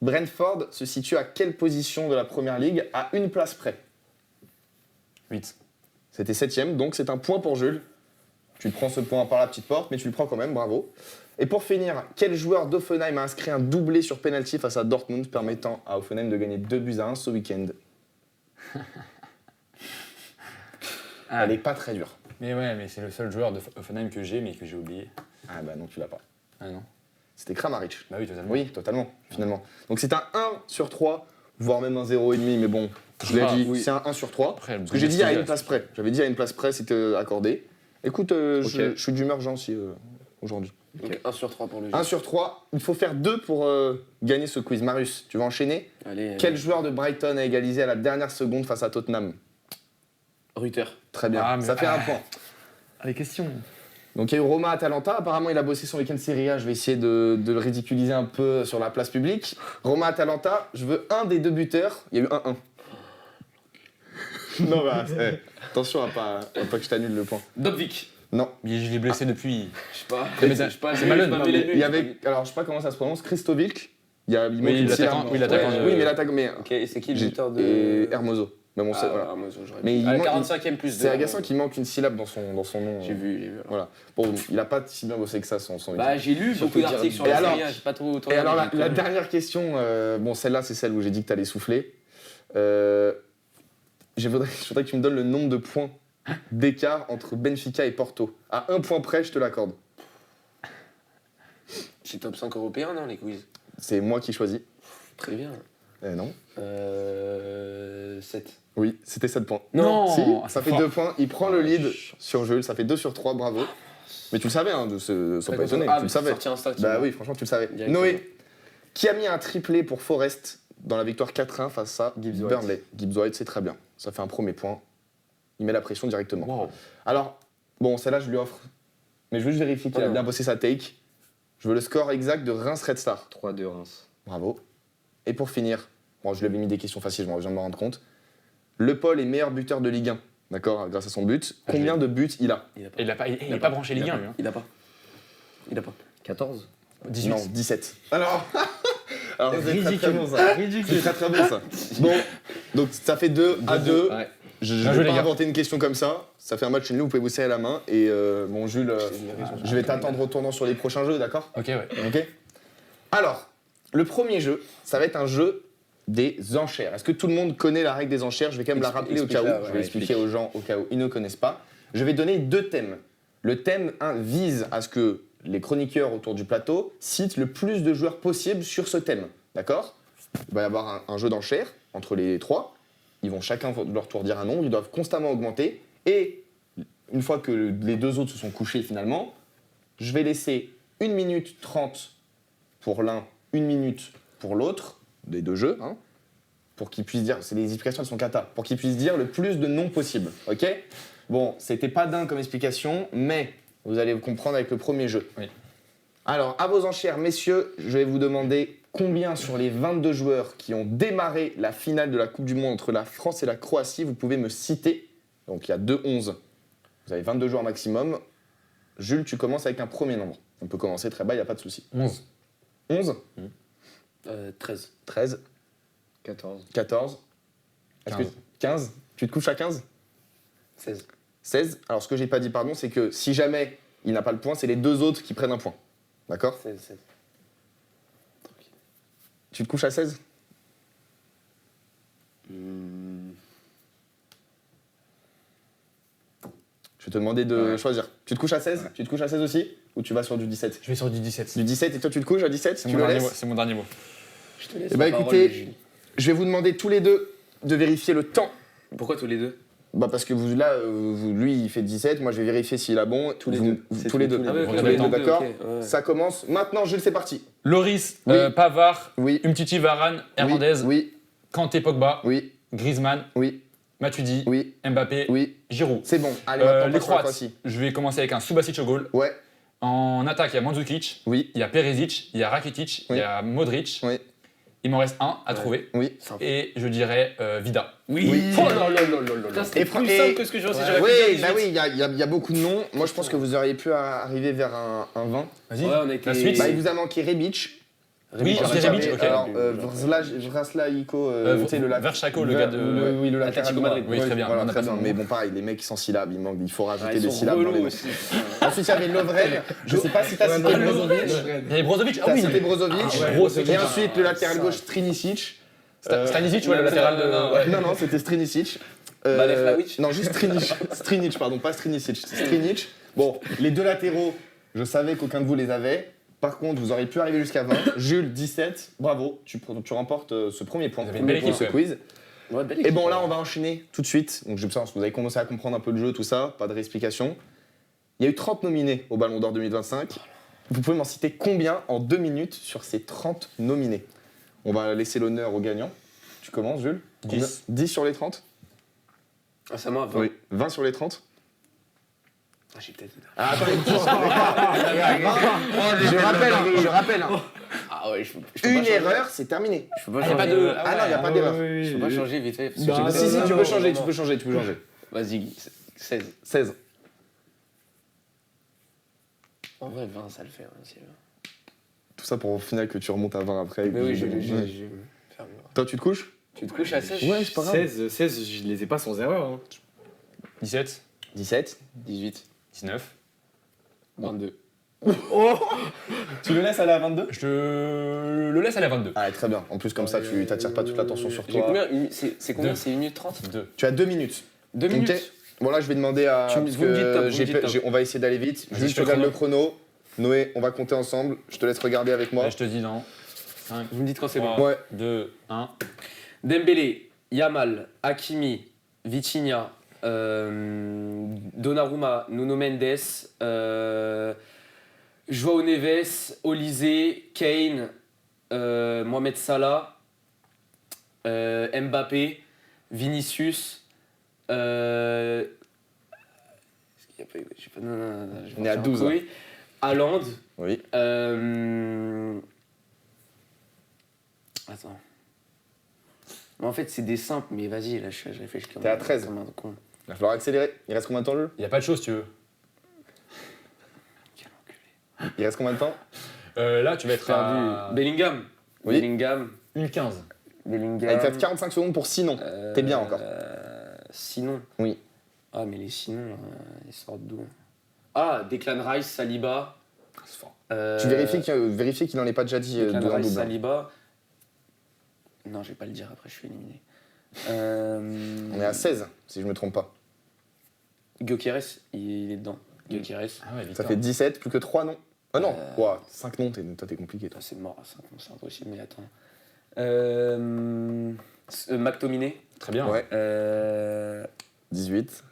Brentford se situe à quelle position de la Première Ligue à une place près? 8. C'était 7ème, donc c'est un point pour Jules. Tu te prends ce point par la petite porte, mais tu le prends quand même, bravo. Et pour finir, quel joueur d'Offenheim a inscrit un doublé sur penalty face à Dortmund, permettant à Offenheim de gagner 2 buts à 1 ce week-end? Ah, Elle est pas très dure. Mais ouais, mais c'est le seul joueur de Offenheim que j'ai, mais que j'ai oublié. Ah bah non, tu l'as pas. Ah non. C'était Kramaric. Bah oui, totalement. Oui, totalement, finalement. Donc c'est un 1 sur 3, voire même un 0,5, mais bon, je l'ai Ah, dit, oui. c'est un 1 sur 3. Après, le Parce que j'ai dit à Bundesliga, une place près. J'avais dit à une place près, c'était accordé. Écoute, je suis d'humeur gentille aujourd'hui. Donc 1 sur 3 pour le jeu. 1 sur 3, il faut faire 2 pour gagner ce quiz. Marius, tu vas enchaîner. Allez. Quel joueur de Brighton a égalisé à la dernière seconde face à Tottenham? Ruther. Très bien, Ah, mais- ça fait un point. Les questions. Donc il y a eu Roma Atalanta, apparemment il a bossé son week-end Serie A, je vais essayer de le ridiculiser un peu sur la place publique. Roma Atalanta, je veux un des 2 buteurs, il y a eu 1-1. Non bah, attention à pas que je t'annule le point. Dobvik. Non, Mais je l'ai blessé depuis. Je sais pas. Mais C'est Malone. il y avait, alors je sais pas comment ça se prononce, Christovic, il manque Oui, une l'attaquant- syllabe. oui, l'attaquant Ouais, de- oui mais l'attaquant, mais... Ok, et c'est qui le j'ai- buteur de. Et Hermoso. Mais bon, Ah, voilà. Amazon, j'aurais Mais pu. il À la manque- 45e plus de. C'est agaçant qu'il manque une syllabe dans son nom. J'ai vu. Voilà. Bon, il a pas si bien bossé que ça son Bah, j'ai lu beaucoup dire- d'articles sur Et la alors- Serie A, j'ai pas trop autant Et alors, regardé, la j'ai dernière question, bon, celle-là, c'est celle où j'ai dit que tu allais souffler. Je voudrais que tu me donnes le nombre de points d'écart entre Benfica et Porto. À 1 point près, je te l'accorde. C'est top 5 européen, non, les quiz? C'est moi qui choisis. Très bien. Non. 7. Oui, c'était 7 points. Non. Si, Ah, ça c'est fait fort. 2 points. Il prend le lead sur Jules, ça fait 2 sur 3, bravo. Mais tu le savais, hein, sans pas étonner, tu le savais. Sorti instinctivement. Bah oui, franchement, tu le savais. Directement. Noé, qui a mis un triplé pour Forest dans la victoire 4-1 face à Gibbs White. Burnley? Gibbs White, c'est très bien. Ça fait un premier point. il met la pression directement. Wow. Alors, bon, celle-là, je lui offre. Mais je veux juste vérifier qu'il a non. bien bossé sa take. Je veux le score exact de Reims-Red Star. 3-2 Reims. Bravo. Et pour finir, bon, je lui avais mis des questions faciles, je viens de me rendre compte. Le Paul est meilleur buteur de Ligue 1, d'accord, grâce à son but. Combien de buts il a? Il a pas. Il n'est pas branché Ligue 1, lui. Hein. Il a pas. Il a pas. 14. 18. Non, 17. Alors, c'est très, Ridicule. très bon ça. C'est très très bon ça. Bon, donc ça fait 2-2. Ouais. Je Bien vais joué, les pas gars. inventer une question comme ça. Ça fait un match nul, vous pouvez vous serrer la main. Et bon, Jules, je vais t'attendre au tournant sur les prochains jeux, d'accord? Ok, ouais. Ok. Alors, le premier jeu, ça va être un jeu des enchères. Est-ce que tout le monde connaît la règle des enchères? Je vais quand même la rappeler au cas où. explique-la, Je vais ouais, expliquer aux gens au cas où ils ne connaissent pas. Je vais donner 2 thèmes. Le thème 1 vise à ce que les chroniqueurs autour du plateau citent le plus de joueurs possible sur ce thème. D'accord? Il va y avoir un jeu d'enchères entre les 3. Ils vont chacun de leur tour dire un nombre. Ils doivent constamment augmenter. Et une fois que les 2 autres se sont couchés finalement, je vais laisser 1 minute 30 pour l'un, 1 minute pour l'autre, des 2 jeux, hein, pour qu'ils puissent dire, c'est les explications elles sont cata, pour qu'ils puissent dire le plus de noms possible, ok? Bon, c'était pas dingue comme explication, mais vous allez comprendre avec le premier jeu. Oui. Alors, à vos enchères, messieurs, je vais vous demander combien sur les 22 joueurs qui ont démarré la finale de la Coupe du Monde entre la France et la Croatie, vous pouvez me citer. Donc il y a 2-11. Vous avez 22 joueurs maximum. Jules, tu commences avec un premier nombre. On peut commencer très bas, il n'y a pas de souci. 11. 11, 13. 13, 14. 14. Est-ce que 15? Tu te couches à 15? 16. 16. Alors ce que j'ai pas dit, pardon, c'est que si jamais il n'a pas le point, c'est les 2 autres qui prennent un point. D'accord? 16. 16. Tu te couches à 16? Je vais te demander de choisir. Tu te couches à 16? Tu te couches à 16 aussi? Ou tu vas sur du 17? Je vais sur du 17. Du 17 et toi tu te couches à 17? C'est Tu mon, le dernier laisses? mot. C'est mon dernier mot. Je te laisse Eh ben, la parole, écoutez- Jules. Je vais vous demander tous les deux de vérifier le temps. Pourquoi tous les deux? Bah parce que vous, là, lui il fait 17, moi je vais vérifier s'il a bon. Tous les Vous- deux. vous- C'est tous les deux. tous les Ah ouais, deux. ok, Tous regardez les le deux, temps. d'accord? Ok, ouais. Ça commence. Maintenant, Jules, c'est parti. Loris, Oui. Pavard, Oui. Umtiti, Varane, Hernandez, Oui, Kanté, Pogba, oui, Griezmann, oui, Matuidi, oui, Mbappé, oui. Giroud. C'est bon. Allez, maintenant, Les passe sur la Croates, Croatie. je vais commencer avec un Subasic au goal. Ouais, En attaque, il y a Mandzukic, oui, il y a Perisic, il y a Rakitic, Oui. il y a Modric. oui, Il m'en reste un à Ouais. trouver. oui. Et je dirais Vida. Oui. Oh là là là là là. Putain, c'était Et plus et- simple que ce que je pensais. J'aurais pu Oui, dire bah 18. oui, il y a beaucoup de noms. Moi, je pense que vous auriez pu arriver vers un 20. Vas-y. Ouais, on a été. La suite. Bah, il vous a manqué Rebic. Oui, Rebic, c'est Rebic, ok. Alors, Vraslaiko, tu sais, le latéral. Verchako, le gars de. Oui, le latéral Atlético droit. Madrid. Oui, très bien. Voilà, On a très pas bien. son Mais nom. bon, pareil, les mecs, ils sont syllabes. Il faut rajouter Ils des sont syllabes dans les relous noms. aussi. Ensuite, il y avait Lovren. Je sais pas si t'as cité Brozovic. Il y avait Brozovic. Ah T'as oui. cité Brozovic. Ah ouais, Brozovic. Et ensuite, le latéral gauche, Strinicic. Stanisic, ouais, le latéral de. ouais. Non, c'était Strinicic. Baleflavic. Non, juste Strinic, pardon, pas Strinicic. Strinic. Bon, les 2 latéraux, je savais qu'aucun de vous les avait. Par contre, vous auriez pu arriver jusqu'à 20. Jules, 17. Bravo, tu remportes ce premier point. Vous avez une Premier belle point de ce équipe, quiz. Ouais, belle Et équipe. bon, là, on va enchaîner tout de suite. Donc, je pense que vous avez commencé à comprendre un peu le jeu, tout ça. Pas de réexplication. Il y a eu 30 nominés au Ballon d'Or 2025. Vous pouvez m'en citer combien en 2 minutes sur ces 30 nominés? On va laisser l'honneur aux gagnants. Tu commences, Jules? 10. Combien 10 sur les 30? Ah, c'est à moi, 20. Oui. 20 sur les 30? Ah, j'ai peut-être. Ah, attends, je rappelle. Ah ouais, je peux pas Une changer. erreur, c'est terminé. Je peux pas Ah, y a changer. pas de. Ah non, il n'y a pas d'erreur. Je peux pas changer vite fait. parce que Bah, j'ai- Si, tu non, peux changer, non, tu peux changer, tu peux changer. Vas-y, 16. 16. En vrai, 20, ça le fait. Hein, Tout ça pour au final que tu remontes à 20 après. mais oui, je Ouais. vais faire mieux. Toi, tu te couches? Tu te couches à 16? Ouais, c'est pas grave. 16, je les ai pas sans erreur. Hein. 17, 17. 18. 19. 22. Tu le laisses aller à 22? Je le laisse aller à 22. Ah, très bien. En plus, comme ça, tu t'attires pas toute l'attention sur J'ai toi. combien C'est combien? Deux. C'est 1 minute 30? 2. Tu as 2 minutes. 2 minutes? Ok. Bon, là, je vais demander à. Tu me- parce vous me dites que top, vous me dites top. on va essayer d'aller vite. Vas-y, Juste, je te regarde le chrono. Noé, on va compter ensemble. Je te laisse regarder avec moi. Là, je te dis dans 5, Vous me dites quand c'est bon. 3, Ouais. 2, 1. Dembélé, Yamal, Hakimi, Vitinha, Donnarumma, Nuno Mendes, Joao Neves, Olise, Kane, Mohamed Salah, Mbappé, Vinicius, Est-ce qu'il y a pas eu. Je sais pas. Non, je vais On est à partir en 12, là. couille. Haaland. Oui. Attends. Mais en fait, c'est des simples, mais vas-y, là, je réfléchis comme T'es à 13. comme un con. Il va falloir accélérer. Il reste combien de temps le jeu? Il n'y a pas de chose, tu veux. Quel enculé. Il reste combien de temps? Là, tu vas être à Bellingham. Oui. Bellingham. 1,15. Bellingham. Ah, il te reste 45 secondes pour sinon. T'es bien encore. Sinon. Oui. Ah, mais les sinon, ils sortent d'où? Ah, Declan Rice, Saliba. C'est fort. Tu vérifies qu'il n'en ait pas déjà dit Declan deux en Rice, double. Saliba. Non, je vais pas le dire après, je suis éliminé. On est à 16, si je me trompe pas. Gyökeres, il est dedans. Gyökeres. Ah ouais, Ça Victor. fait 17, plus que 3 non. Ah non, 5 non, toi t'es compliqué toi. Toi, c'est mort à 5, c'est impossible, mais attends. McTominay. Très bien. Ouais, 18.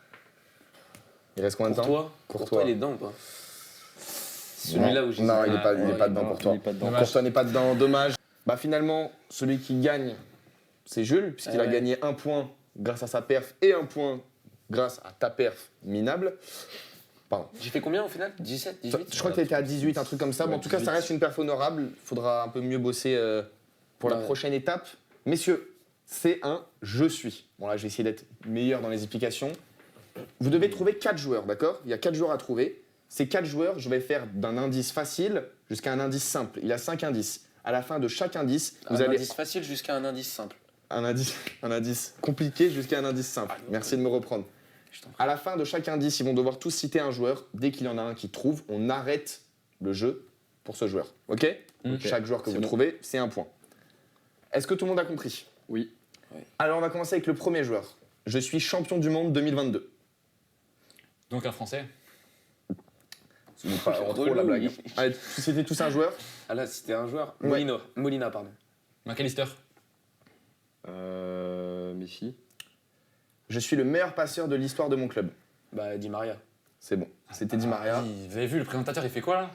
Il reste combien de temps? Courtois. Courtois. Il est dedans ou pas? Celui-là où j'ai Non, il est pas, Ouais, dedans pour toi. Il est pas dedans. Dommage. Courtois n'est pas dedans, dommage. Bah finalement, celui qui gagne, c'est Jules, puisqu'il a Ouais. gagné 1 point grâce à sa perf et 1 point grâce à ta perf minable. Pardon. J'ai fait combien au final? 17, 18? Je crois que tu étais à 18, un truc comme ça. Bon, en tout cas, ça reste une perf honorable. Il faudra un peu mieux bosser pour la Ouais. prochaine étape. Messieurs, c'est un je suis. Bon, là, je vais essayer d'être meilleur dans les explications. Vous devez trouver 4 joueurs, d'accord? Il y a 4 joueurs à trouver. Ces 4 joueurs, je vais faire d'un indice facile jusqu'à un indice simple. Il y a 5 indices. À la fin de chaque indice, vous Un allez. indice facile jusqu'à un indice simple. Un indice compliqué jusqu'à un indice simple. Merci de me reprendre. Je t'en prie. À la fin de chaque indice, ils vont devoir tous citer un joueur. Dès qu'il y en a un qui trouve, on arrête le jeu pour ce joueur. Ok? Ok. Chaque joueur que C'est vous bon. trouvez, c'est un point. Est-ce que tout le monde a compris? Oui. Alors on va commencer avec le premier joueur. Je suis champion du monde 2022. Donc un Français. C'est pas en trop la blague. Allez, c'était tous un joueur. Ah là, c'était un joueur. Ouais. Molina, pardon. McAllister. Messi. Je suis le meilleur passeur de l'histoire de mon club. Bah, Di Maria. C'est bon. C'était Di Maria. Vous avez vu, le présentateur, il fait quoi là?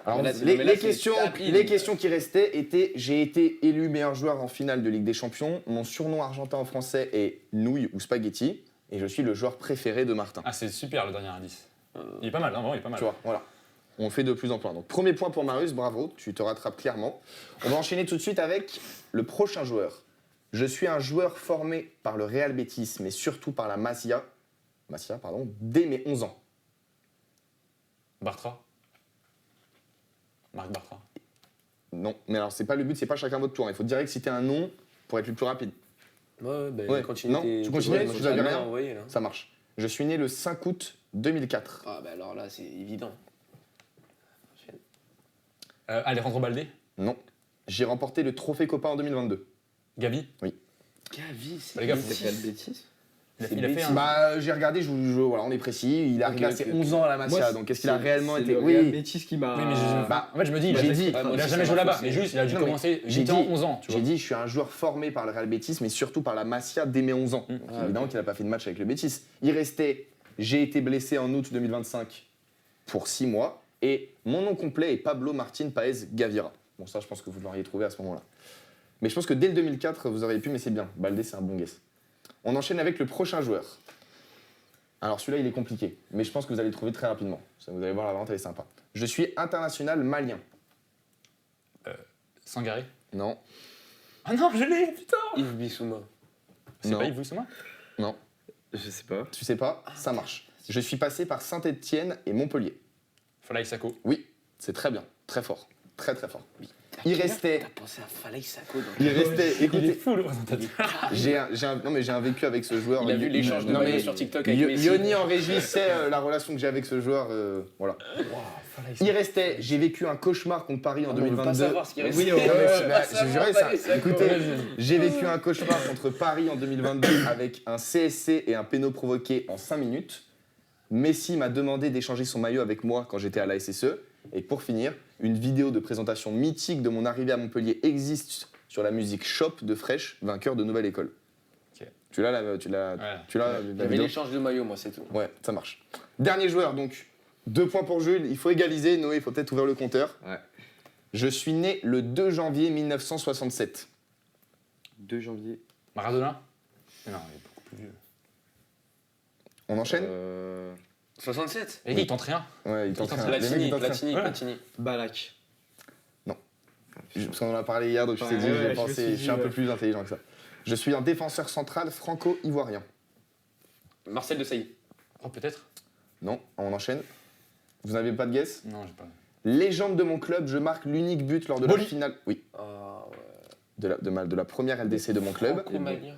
Alors, Mais là, c'est- les, mais là, les c'est questions, rapide. les questions qui restaient étaient j'ai été élu meilleur joueur en finale de Ligue des Champions. Mon surnom argentin en français est nouille ou spaghetti. Et je suis le joueur préféré de Martin. Ah, c'est super le dernier indice. Il est pas mal, hein, vraiment, il est pas mal. Tu vois, voilà. On fait de plus en plus. Donc, premier point pour Marius, bravo, tu te rattrapes clairement. On va enchaîner tout de suite avec le prochain joueur. Je suis un joueur formé par le Real Betis, mais surtout par la Masia, dès mes 11 ans. Bartra. Marc Bartra. Non, mais alors c'est pas le but, c'est pas chacun votre tour. Il faut direct citer un nom pour être le plus rapide. Ouais, bah, Ouais. continue. Non, tu continues, Ouais, tu moi, l'avais j'ai rien. envoyé, là. Ça marche. Je suis né le 5 août 2004. Ah, bah alors là, c'est évident. Alejandro Balde. Non. J'ai remporté le trophée Copa en 2022. Gavi. Gavi, c'est. Les gars, C'est quel bêtise? Il a fait un. Bah, j'ai regardé, voilà, on est précis. Il est arrivé à ses 11 ans à la Masia, Moi, donc est-ce qu'il a réellement été. C'est le Real Oui, Betis qui m'a. Oui, mais Bah, en fait, je me dis, j'ai il a- dit- il a jamais ça joué m'a là-bas. faussé. Mais juste, il a dû Non, mais commencer. j'ai J'étais en dit- 11 ans, tu j'ai vois. dit, je suis un joueur formé par le Real Betis, mais surtout par la Masia dès mes 11 ans. Donc, évidemment qu'il n'a pas fait de match avec le Betis. Il restait, j'ai été blessé en août 2025 pour 6 mois, et mon nom complet est Pablo Martín Páez Gaviria. Bon, ça, je pense que vous l'auriez trouvé à ce moment-là. Mais je pense que dès le 2004, vous auriez pu, mais c'est bien. Baldé, c'est un bon guess. On enchaîne avec le prochain joueur. Alors celui-là, il est compliqué, mais je pense que vous allez le trouver très rapidement. Vous allez voir, la vente, elle est sympa. Je suis international malien. Sangaré. Non, Ah non, je l'ai, putain. Yves Bissouma. C'est Non. pas Yves Wissouma? non, Je sais pas. tu sais pas, ça marche. Je suis passé par Saint-Étienne et Montpellier. Falaï Sako. Oui, c'est très bien, très fort, très très fort. Il restait, T'as pensé à Falaï Sako dans il restait, Il est écoutez, fou le présentateur. j'ai un vécu avec ce joueur. Il a vu l'échange de Non, maillots mais sur TikTok avec Messi. Yoni en régie sait la relation que j'ai avec ce joueur, voilà. Il restait, j'ai vécu un cauchemar contre Paris en On veut pas 2022. savoir ce qui reste. Oui, On non, mais veut c'est- pas bah, je savoir jurais ça. Falaï Sako. Écoutez, Vas-y. j'ai vécu un cauchemar contre Paris en 2022 avec un CSC et un péno provoqué en 5 minutes. Messi m'a demandé d'échanger son maillot avec moi quand j'étais à la SSE. Et pour finir, une vidéo de présentation mythique de mon arrivée à Montpellier existe sur la musique Shop de Fresh, vainqueur de Nouvelle École. Ok. Tu l'as, Ouais. la J'avais vidéo. l'échange de maillots, moi, c'est tout. Ouais, ça marche. Dernier joueur, donc 2 points pour Jules. Il faut égaliser. Noé, il faut peut-être ouvrir le compteur. Ouais. Je suis né le 2 janvier 1967. 2 janvier. Maradona? Mais non, il est beaucoup plus vieux. On enchaîne 67. Et il tente rien. Ouais, il tente rien. Les mecs, Platini, ils tentent rien. Platini, Ouais. Platini. Balak. Parce qu'on en a parlé hier, donc je t'ai dit, Ouais, j'ai je me pensé, suis je dit, suis un peu ouais. plus intelligent que ça. Je suis un défenseur central franco-ivoirien. Marcel de Sailly. Oh, peut-être. Non, on enchaîne. Vous n'avez pas de guess? Non, j'ai pas. Légende de mon club, je marque l'unique but lors de la Boli. finale. Oui, Ah ouais. de la première LDC de mon club. Franco-malien.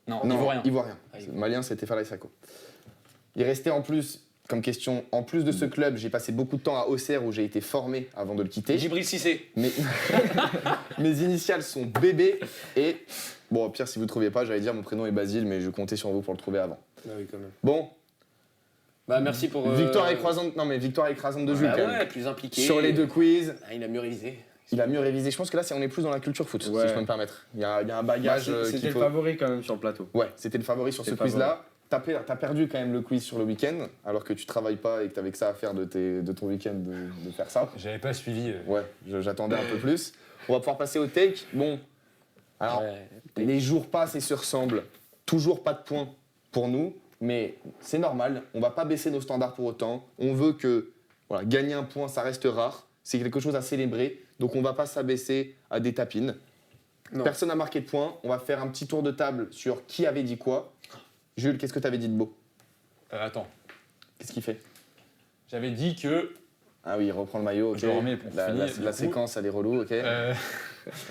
Non, Non, ivoirien. Ivoirien. Ah, ivoirien. Malien, c'était Farai Sako. Il restait en plus, comme question, en plus de ce club, j'ai passé beaucoup de temps à Auxerre où j'ai été formé avant de le quitter. Djibril Cissé. Mais mes initiales sont bébé et bon, au pire si vous ne trouviez pas, j'allais dire mon prénom est Basile, mais je comptais sur vous pour le trouver avant. Bah oui, quand même. Bon, Bah merci pour. victoire écrasante, non mais victoire écrasante de Jules Bah quand même. ouais, plus impliqué. Sur les deux quiz, Ah, il a mieux révisé. il a mieux révisé. Je pense que là, on est plus dans la culture foot, Ouais. si je peux me permettre. Il y a un bagage C'était qu'il le faut. favori quand même sur le plateau. Ouais, c'était le favori sur ce C'était le quiz-là. T'as perdu quand même le quiz sur le week-end, alors que tu travailles pas et que t'avais que ça à faire de ton week-end de faire ça. J'avais pas suivi. Ouais, j'attendais un peu plus. On va pouvoir passer au take. Bon, alors, Ouais. les jours passent et se ressemblent. Toujours pas de points pour nous, mais c'est normal. On va pas baisser nos standards pour autant. On veut que voilà, gagner un point, ça reste rare. C'est quelque chose à célébrer. Donc on va pas s'abaisser à des tapines. Non. Personne n'a marqué de points. On va faire un petit tour de table sur qui avait dit quoi. Jules, qu'est-ce que tu avais dit de beau? Attends. Qu'est-ce qu'il fait? J'avais dit que. Ah oui, il reprend le maillot. ok. Je le remets pour la, finir, la- du la coup. séquence, elle est relou, ok.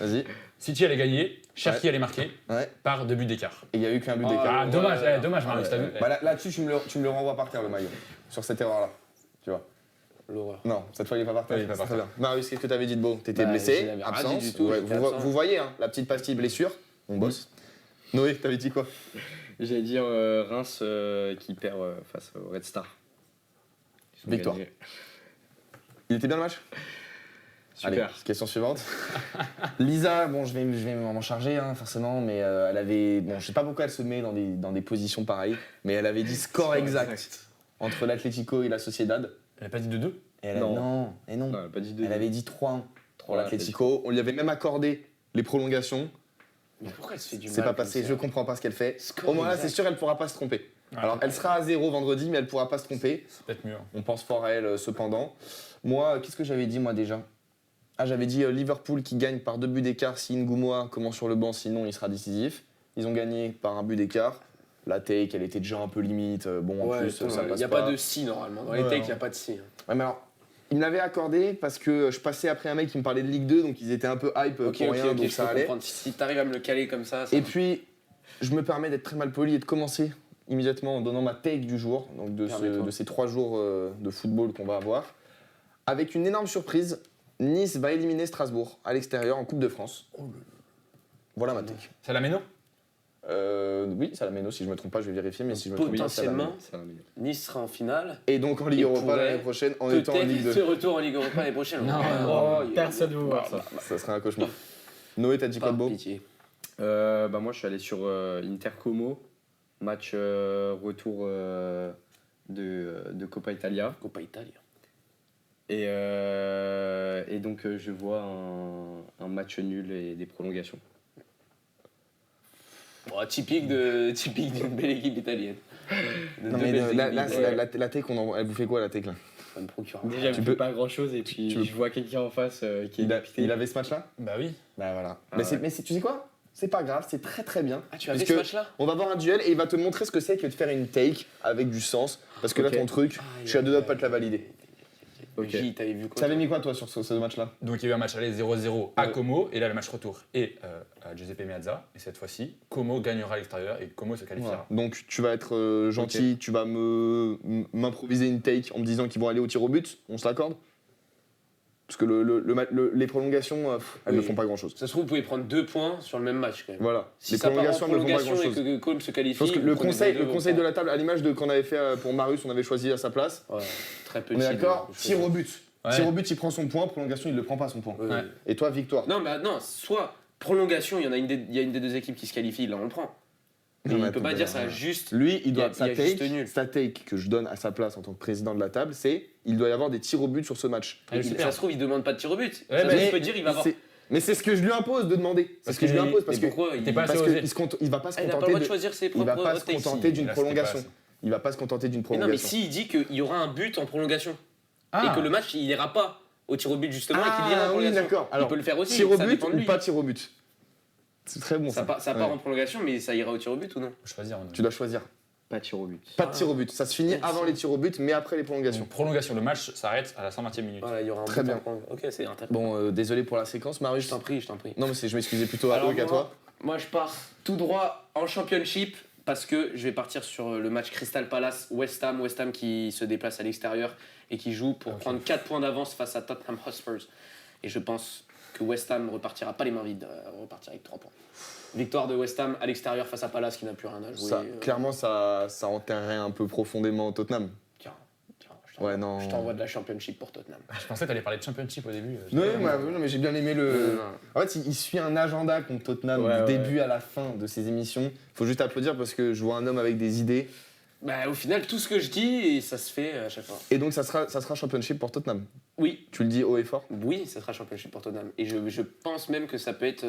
Vas-y. City allait gagner, Cherki allait marquer Ouais. par 2 buts d'écart. Et il y a eu qu'un but d'écart. Ah, dommage, dommage, Marius, t'as vu. Bah, là-dessus, tu me le renvoies par terre, le maillot. Sur cette erreur-là. Tu vois. L'horreur. Non, cette fois, il est pas par terre. Ouais, il est pas C'est par très bien. Marius, qu'est-ce que tu avais dit de beau? T'étais Bah, je blessé, n'avais rien absence. dit du tout, Ouais, j'étais vous, absent. vous voyez, hein, la petite pastille blessure. On bosse. Noé, t'avais dit quoi? J'allais dire Reims qui perd face au Red Star. Ils ont Victoire. gagné. Il était bien le match? Super. Allez, question suivante. Lisa, bon, je vais m'en charger, hein, forcément, mais elle avait. Bon, je sais pas pourquoi elle se met dans des positions pareilles, mais elle avait dit score exact entre l'Atlético et la Sociedad. Elle a pas dit de 2? Et elle a, Non. non, et non. Non, elle a pas dit deux. Elle avait dit 3-1 pour 3-1 l'Atlético. On lui avait même accordé les prolongations. Mais pourquoi elle se fait du mal C'est pas comme passé, ça je comprends pas ce qu'elle fait. Score Au moins là, exact. c'est sûr, elle pourra pas se tromper. Ouais. Alors, elle sera à 0 vendredi, mais elle pourra pas se tromper. C'est peut-être mieux. On pense fort à elle cependant. Moi, qu'est-ce que j'avais dit moi déjà? Ah, j'avais dit Liverpool qui gagne par 2 buts d'écart si Ngoumoua commence sur le banc, sinon il sera décisif. Ils ont gagné par un but d'écart. La take, elle était déjà un peu limite. Bon, en plus, ça il passe n'y a pas de si normalement. Dans les Ouais, takes, il non. n'y a pas de si. hein. Ouais, mais alors, ils me l'avaient accordé parce que je passais après un mec qui me parlait de Ligue 2, donc ils étaient un peu hype Ok, pour rien, donc je ça peux allait. comprendre. Si t'arrives à me le caler comme ça. Et puis, je me permets d'être très mal poli et de commencer immédiatement en donnant ma take du jour, donc Permets-toi. de ces 3 jours de football qu'on va avoir. Avec une énorme surprise, Nice va éliminer Strasbourg à l'extérieur en Coupe de France. Voilà ma take. C'est la Méno? Oui, c'est à la Méno, si je me trompe pas, je vais vérifier, mais si je me trompe pas, c'est à la Méno. Potentiellement, C'est la meilleure. Nice sera en finale. Et donc en Ligue Et Europa pourrait l'année prochaine, en étant en Ligue Peut-être 2. ce retour en Ligue Europa l'année prochaine. Non, Oh, Personne ne veut voir ça. Ça serait un cauchemar. Noé, t'as dit quoi de beau? pitié. Bah moi je suis allé sur Inter Como, match retour de Coppa Italia. Coppa Italia. Et donc je vois un match nul et des prolongations. Bon, typique d'une belle équipe italienne. De Non deux mais belles là, équipes là, italiennes. la take, elle vous fait quoi la take là? Ça me procure. Déjà Tu je peux- peux pas grand chose et puis tu veux- je vois quelqu'un en face qui est dépité. Il avait ce match là? Bah oui. Bah voilà. Ah mais, ouais. mais tu sais quoi? C'est pas grave, c'est très très bien. Ah, tu avais Parce ce que match-là? On va avoir un duel et il va te montrer ce que c'est que de faire une take avec du sens. Parce que Ok. là, ton truc, je suis à deux doigts de pas te la valider. Ok. J, t'avais vu quoi? Tu avais toi mis quoi toi sur ce match-là? Donc il y a eu un match aller 0-0 à Ouais. Como, et là le match retour est à Giuseppe Meazza. Et cette fois-ci, Como gagnera à l'extérieur et Como se qualifiera. Voilà. Donc tu vas être gentil, tu vas m'improviser une take en me disant qu'ils vont aller au tir au but. On se l'accorde? Parce que les prolongations, elles Oui. ne font pas grand-chose. Ça se trouve, vous pouvez prendre 2 points sur le même match quand même. Voilà. Si les ça part en prolongations, elles ne font pas prolongation et grand-chose. que Colm se Je qualifie, pense que vous le prenez conseil, vos le deux conseil points. de la table, à l'image de qu'on avait fait pour Marius, on avait choisi à sa place. Ouais, très petit. On est d'accord? de- Tir au but. Ouais. Tir au but, il prend son point. Prolongation, il ne prend pas son point. Ouais. Ouais. Et toi, victoire. Non, mais non, soit prolongation, il y a une des deux équipes qui se qualifie, là on le prend. Mais Non, il mais peut pas attends, dire ça attends. juste. Lui, il doit, Il y a juste nul. sa take que je donne à sa place en tant que président de la table, c'est il doit y avoir des tirs au but sur ce match. Ah, c'est bien. Ça se trouve, il demande pas de tir au but. Ouais, Ça mais- se trouve, il peut dire, il va avoir. Mais c'est ce que je lui impose de demander. C'est Parce ce que je lui que- impose parce Mais que pourquoi t'es pas assez parce osé. qu'il il va pas se Ah, il n'a pas le contenter droit de de choisir ses il propres va pas se hot takes. contenter d'une Là, c'était pas prolongation. assez. il va pas se contenter d'une Mais non, mais prolongation. s'il dit qu'il y aura un but en prolongation Ah. et que le match il ira pas au tir au but justement et qu'il ira en Ah oui, prolongation. d'accord. Il Alors, peut le faire aussi. tir au ça but dépend de ou lui. pas tir au but? C'est très bon ça. Ça part en prolongation, mais ça ira au tir au but ou non? Faut choisir. Tu dois choisir. Pas tir au but. Pas de tir au but. Ça se finit Merci. avant les tirs au but, mais après les prolongations. Donc, prolongation, le match s'arrête à la 120e minute. Voilà, il y aura un Très but bien. en prolongation. Ok, c'est intéressant. Bon, désolé pour la séquence, Marius. Je t'en prie, je t'en prie. Non, mais je m'excusais plutôt à Alors, eux qu'à toi. Moi, je pars tout droit en Championship parce que je vais partir sur le match Crystal Palace-West Ham. West Ham qui se déplace à l'extérieur et qui joue pour prendre 4 points d'avance face à Tottenham Hotspur. Et je pense que West Ham repartira pas les mains vides, repartira avec 3 points. Victoire de West Ham à l'extérieur face à Palace qui n'a plus rien à jouer. Ça, clairement, ça enterrerait un peu profondément Tottenham. Tiens, Ouais, non. je t'envoie de la Championship pour Tottenham. Je pensais que t'allais parler de Championship au début. Non, mais j'ai bien aimé le. Non. En fait, il suit un agenda contre Tottenham Ouais, du ouais. début à la fin de ses émissions. Faut juste applaudir parce que je vois un homme avec des idées. Bah, au final, tout ce que je dis, et ça se fait à chaque fois. Et donc, ça sera Championship pour Tottenham. Oui, Tu le dis haut et fort. oui, ça sera Championship pour Tottenham. Et je pense même que ça peut être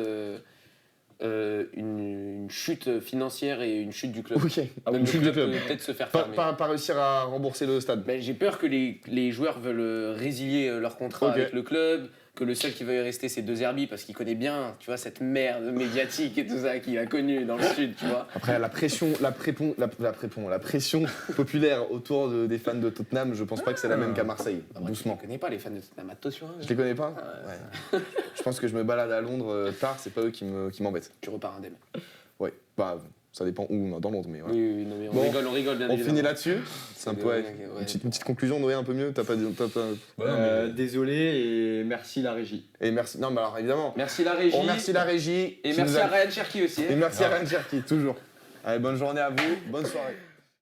une chute financière et une chute du club. Ok. Même Une le chute du club club. peut peut-être se faire Pas, fermer. pas réussir à rembourser le stade. Ben, j'ai peur que les joueurs veulent résilier leur contrat Ok. avec le club, que le seul qui veuille rester c'est De Zerbi parce qu'il connaît bien, tu vois, cette merde médiatique et tout ça qu'il a connu dans le sud, tu vois. Après, la pression populaire autour des fans de Tottenham, je pense pas que c'est la même qu'à Marseille. Bah, moi, Doucement. Je connais pas les fans de Tottenham, attention. Hein. Je les connais pas. Ouais. Je pense que je me balade à Londres tard, c'est pas eux qui m'embêtent. Tu repars indemne. Ouais. Bah, ça dépend où dans Londres, mais ouais. Oui, non, mais Bon, on rigole bien On évidemment. finit là-dessus. C'est un peu ouais, Ouais. une petite conclusion, Noé, un peu mieux. T'as pas. Bah non, mais- Désolé et merci la régie. Et merci. Non, mais alors évidemment. Merci la régie. On remercie la régie. Et qui merci nous a- à Ryan Cherky aussi. hein. Et merci à Ryan Cherky, toujours. Allez, bonne journée à vous. Bonne soirée.